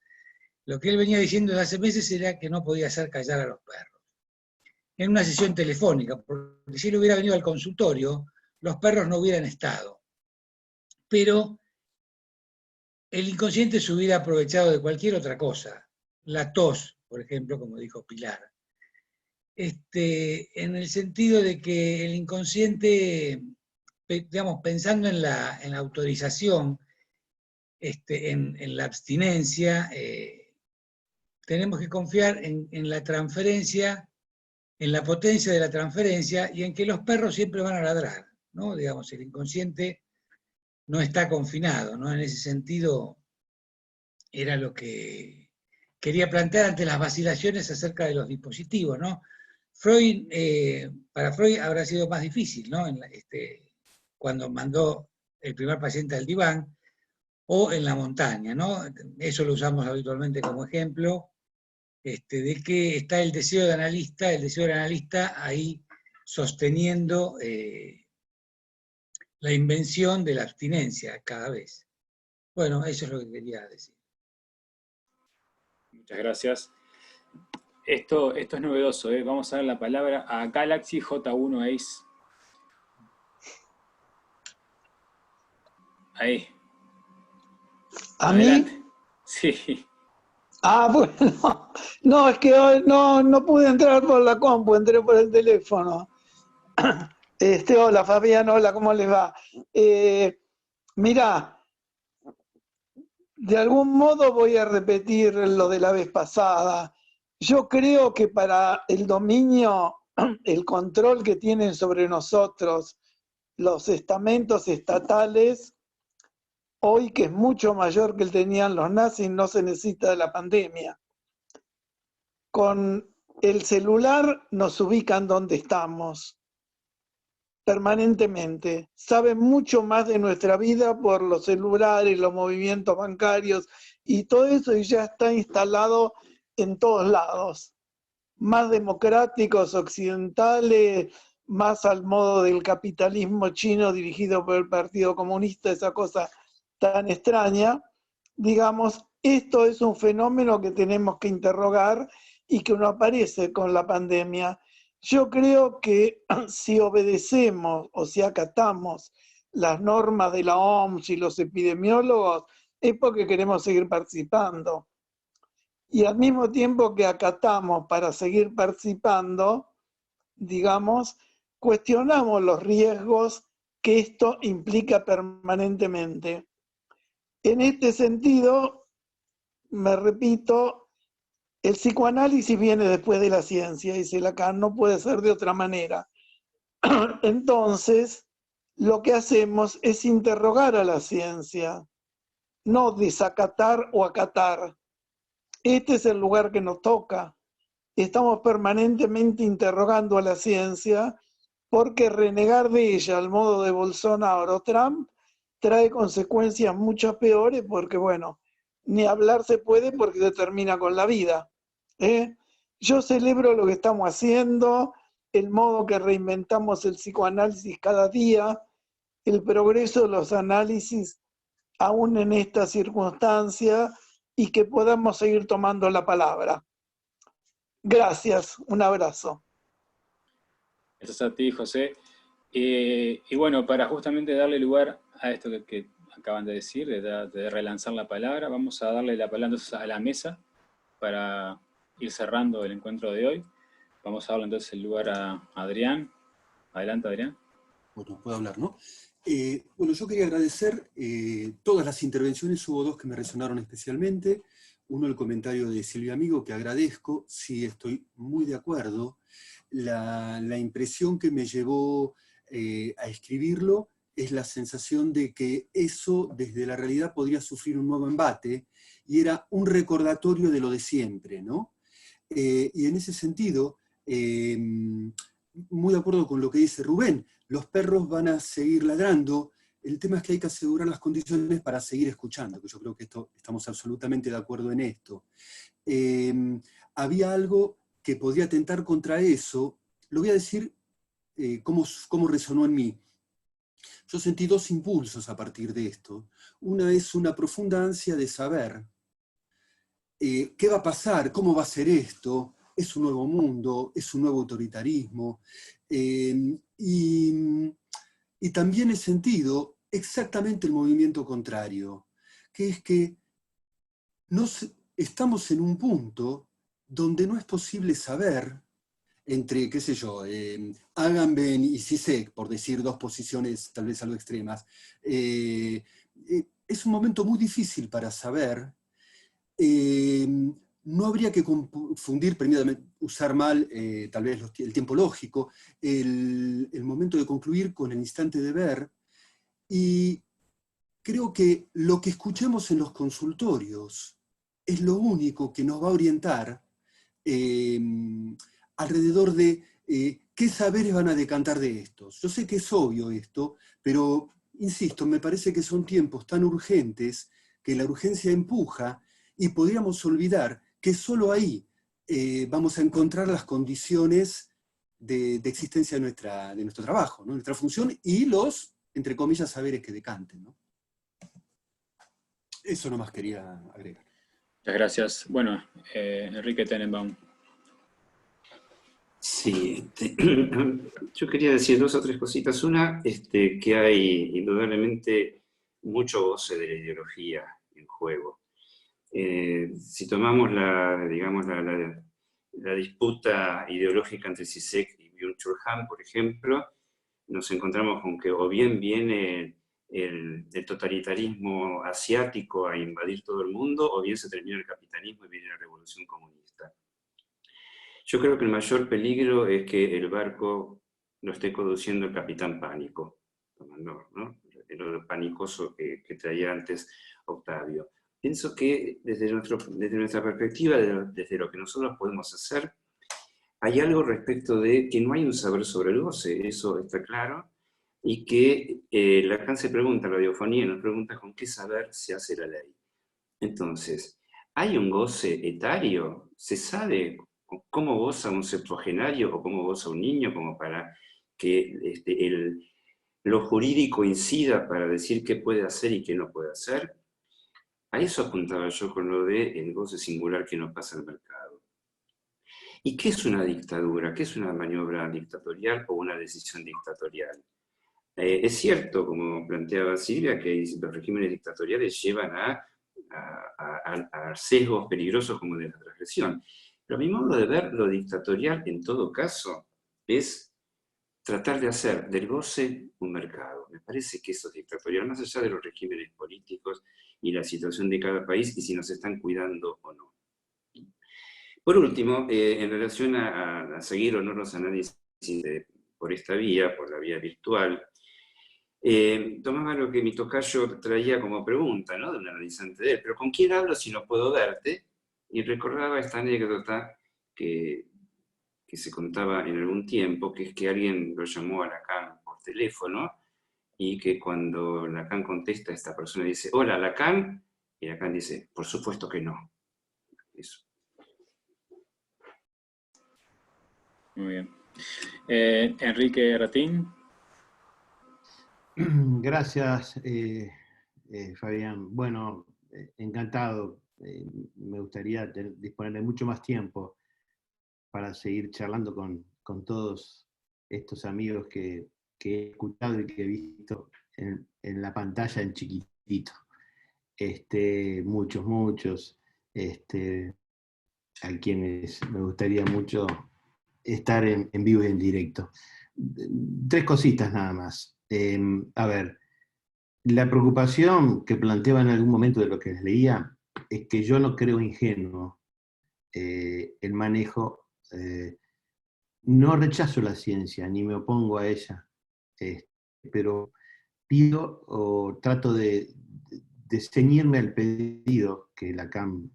Lo que él venía diciendo desde hace meses era que no podía hacer callar a los perros. En una sesión telefónica, porque si él hubiera venido al consultorio, los perros no hubieran estado. Pero el inconsciente se hubiera aprovechado de cualquier otra cosa. La tos, por ejemplo, como dijo Pilar. En el sentido de que el inconsciente, digamos, pensando en la autorización, en la abstinencia, tenemos que confiar en la transferencia, en la potencia de la transferencia, y en que los perros siempre van a ladrar, ¿no? Digamos, el inconsciente no está confinado, ¿no? En ese sentido, era lo que quería plantear ante las vacilaciones acerca de los dispositivos, ¿no? Para Freud habrá sido más difícil, ¿no? Cuando mandó el primer paciente al diván, o en la montaña, ¿no? Eso lo usamos habitualmente como ejemplo, de que está el deseo del analista ahí sosteniendo la invención de la abstinencia cada vez. Bueno, eso es lo que quería decir. Muchas gracias. Esto es novedoso, ¿eh? Vamos a dar la palabra a Galaxy J1 Ace. Ahí. ¿A Adelante. mí? Sí. Bueno, no, es que hoy no pude entrar por la compu, entré por el teléfono. Hola Fabián, hola, ¿cómo les va? Mirá, de algún modo voy a repetir lo de la vez pasada. Yo creo que para el dominio, el control que tienen sobre nosotros los estamentos estatales, hoy que es mucho mayor que el tenían los nazis, no se necesita de la pandemia. Con El celular nos ubica en donde estamos permanentemente. Sabe mucho más de nuestra vida por los celulares, los movimientos bancarios y todo eso, y ya está instalado en todos lados. Más democráticos, occidentales, más al modo del capitalismo chino dirigido por el Partido Comunista, esa cosa tan extraña. Digamos, esto es un fenómeno que tenemos que interrogar y que no aparece con la pandemia. Yo creo que si obedecemos o si acatamos las normas de la OMS y los epidemiólogos, es porque queremos seguir participando. Y al mismo tiempo que acatamos para seguir participando, digamos, cuestionamos los riesgos que esto implica permanentemente. En este sentido, me repito, el psicoanálisis viene después de la ciencia, dice Lacan, no puede ser de otra manera. Entonces, lo que hacemos es interrogar a la ciencia, no desacatar o acatar. Este es el lugar que nos toca. Estamos permanentemente interrogando a la ciencia porque renegar de ella al modo de Bolsonaro o Trump trae consecuencias mucho peores porque, bueno, ni hablar se puede porque se termina con la vida. Yo celebro lo que estamos haciendo, el modo que reinventamos el psicoanálisis cada día, el progreso de los análisis aún en esta circunstancia y que podamos seguir tomando la palabra. Gracias, un abrazo. Gracias a ti, José. Y bueno, para justamente darle lugar a esto que acaban de decir, de relanzar la palabra, vamos a darle la palabra entonces a la mesa para ir cerrando el encuentro de hoy. Vamos a darle entonces el lugar a Adrián. Adelante, Adrián. Bueno, puedo hablar, ¿no? Bueno, yo quería agradecer todas las intervenciones, hubo dos que me resonaron especialmente. Uno, el comentario de Silvia Amigo, que agradezco, sí estoy muy de acuerdo. La impresión que me llevó a escribirlo es la sensación de que eso desde la realidad podría sufrir un nuevo embate, y era un recordatorio de lo de siempre, ¿no? Y en ese sentido, muy de acuerdo con lo que dice Rubén, los perros van a seguir ladrando, el tema es que hay que asegurar las condiciones para seguir escuchando, que yo creo que estamos absolutamente de acuerdo en esto. Había algo que podría atentar contra eso, lo voy a decir cómo resonó en mí. Yo sentí dos impulsos a partir de esto. Una es una profunda ansia de saber qué va a pasar, cómo va a ser esto, es un nuevo mundo, es un nuevo autoritarismo, y también he sentido exactamente el movimiento contrario, que es que estamos en un punto donde no es posible saber entre, qué sé yo, Agamben y Zizek, por decir dos posiciones tal vez algo extremas. Es un momento muy difícil para saber. No habría que confundir, permítame usar mal tal vez el tiempo lógico, el momento de concluir con el instante de ver, y creo que lo que escuchemos en los consultorios es lo único que nos va a orientar alrededor de qué saberes van a decantar de estos. Yo sé que es obvio esto, pero insisto, me parece que son tiempos tan urgentes que la urgencia empuja, y podríamos olvidar que solo ahí vamos a encontrar las condiciones de existencia de nuestro trabajo, ¿no? Nuestra función y los, entre comillas, saberes que decanten, ¿no? Eso nomás quería agregar. Muchas gracias. Bueno, Enrique Tenenbaum. Sí, yo quería decir dos o tres cositas. Una, que hay indudablemente mucho goce de la ideología en juego. Si tomamos la disputa ideológica entre Zizek y Byung-Chul Han, por ejemplo, nos encontramos con que o bien viene el totalitarismo asiático a invadir todo el mundo, o bien se termina el capitalismo y viene la revolución comunista. Yo creo que el mayor peligro es que el barco lo esté conduciendo el capitán Pánico, tomando, ¿no?, el panicoso que traía antes Octavio. Pienso que desde nuestra perspectiva, desde lo que nosotros podemos hacer, hay algo respecto de que no hay un saber sobre el goce, eso está claro, y que Lacan se pregunta, la diofonía nos pregunta con qué saber se hace la ley. Entonces, ¿hay un goce etario? ¿Se sabe cómo goza un septuagenario o cómo goza un niño como para que lo jurídico incida para decir qué puede hacer y qué no puede hacer? A eso apuntaba yo con lo de el goce singular que no pasa al mercado. ¿Y qué es una dictadura? ¿Qué es una maniobra dictatorial o una decisión dictatorial? Es cierto, como planteaba Silvia, que los regímenes dictatoriales llevan a sesgos peligrosos como de la transgresión. Pero a mi modo de ver, lo dictatorial en todo caso es tratar de hacer del goce un mercado. Me parece que eso es dictatorial, más allá de los regímenes políticos y la situación de cada país y si nos están cuidando o no. Por último, en relación a seguir o no los análisis por esta vía, por la vía virtual, tomaba lo que mi tocayo traía como pregunta, ¿no? De un analizante de él, pero ¿con quién hablo si no puedo verte? Y recordaba esta anécdota que se contaba en algún tiempo, que es que alguien lo llamó a Lacan por teléfono, y que cuando Lacan contesta, esta persona dice, hola Lacan, y Lacan dice, por supuesto que no. Eso. Muy bien. Enrique Ratín. Gracias, Fabián. Bueno, encantado. Me gustaría disponer de mucho más tiempo para seguir charlando con todos estos amigos que he escuchado y que he visto en la pantalla en chiquitito. Muchos, a quienes me gustaría mucho estar en vivo y en directo. 3 cositas nada más. A ver, la preocupación que planteaba en algún momento de lo que les leía es que yo no creo ingenuo el manejo. No rechazo la ciencia, ni me opongo a ella, pero pido o trato de ceñirme al pedido que Lacan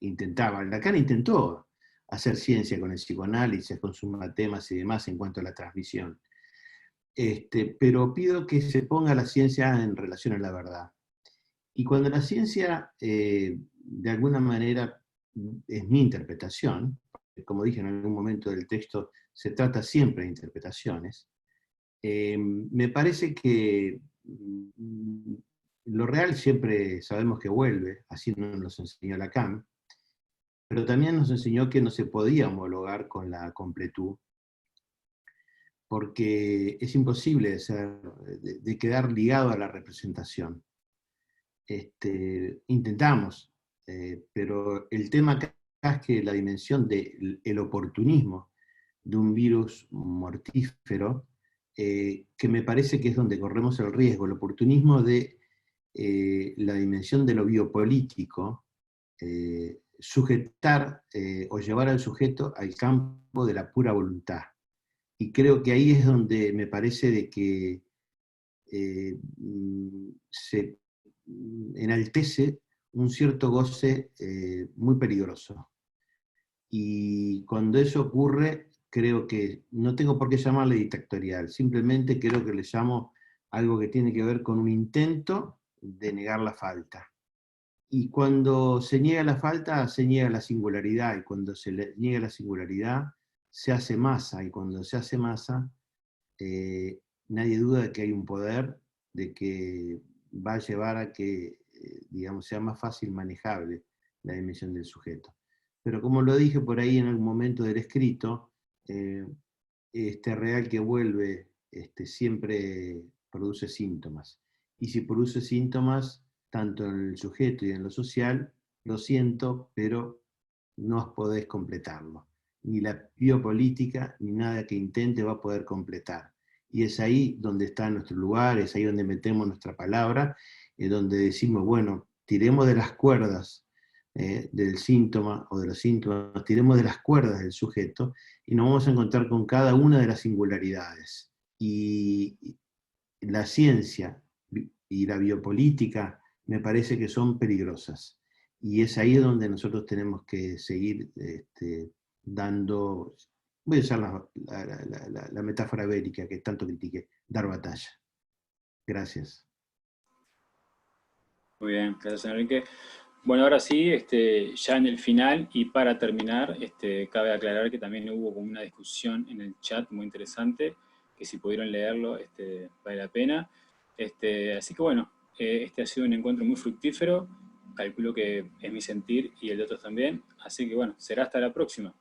intentaba. Lacan intentó hacer ciencia con el psicoanálisis, con sus matemas y demás en cuanto a la transmisión. Pero pido que se ponga la ciencia en relación a la verdad. Y cuando la ciencia, de alguna manera, es mi interpretación, como dije en algún momento del texto, se trata siempre de interpretaciones, me parece que lo real siempre sabemos que vuelve, así nos enseñó Lacan, pero también nos enseñó que no se podía homologar con la completud, porque es imposible de quedar ligado a la representación. Intentamos, pero el tema acá es que la dimensión del oportunismo de un virus mortífero, que me parece que es donde corremos el riesgo, el oportunismo de la dimensión de lo biopolítico, sujetar o llevar al sujeto al campo de la pura voluntad. Y creo que ahí es donde me parece de que se enaltece un cierto goce muy peligroso. Y cuando eso ocurre, creo que no tengo por qué llamarle dictatorial, simplemente creo que le llamo algo que tiene que ver con un intento de negar la falta. Y cuando se niega la falta, se niega la singularidad, y cuando se niega la singularidad, se hace masa, y cuando se hace masa, nadie duda de que hay un poder, de que va a llevar a que, digamos, sea más fácil manejable la dimensión del sujeto. Pero como lo dije por ahí en algún momento del escrito, este real que vuelve siempre produce síntomas. Y si produce síntomas, tanto en el sujeto y en lo social, lo siento, pero no podés completarlo. Ni la biopolítica, ni nada que intente va a poder completar. Y es ahí donde está nuestro lugar, es ahí donde metemos nuestra palabra, donde decimos, bueno, tiremos de las cuerdas del síntoma o de los síntomas, tiremos de las cuerdas del sujeto y nos vamos a encontrar con cada una de las singularidades. Y la ciencia y la biopolítica me parece que son peligrosas. Y es ahí donde nosotros tenemos que seguir dando voy a usar la metáfora bélica que tanto critiqué, dar batalla. Gracias. Muy bien, gracias Enrique. Bueno, ahora sí, ya en el final y para terminar, cabe aclarar que también hubo como una discusión en el chat muy interesante, que si pudieron leerlo, vale la pena. Así que bueno, este ha sido un encuentro muy fructífero, calculo que es mi sentir y el de otros también, así que bueno, será hasta la próxima.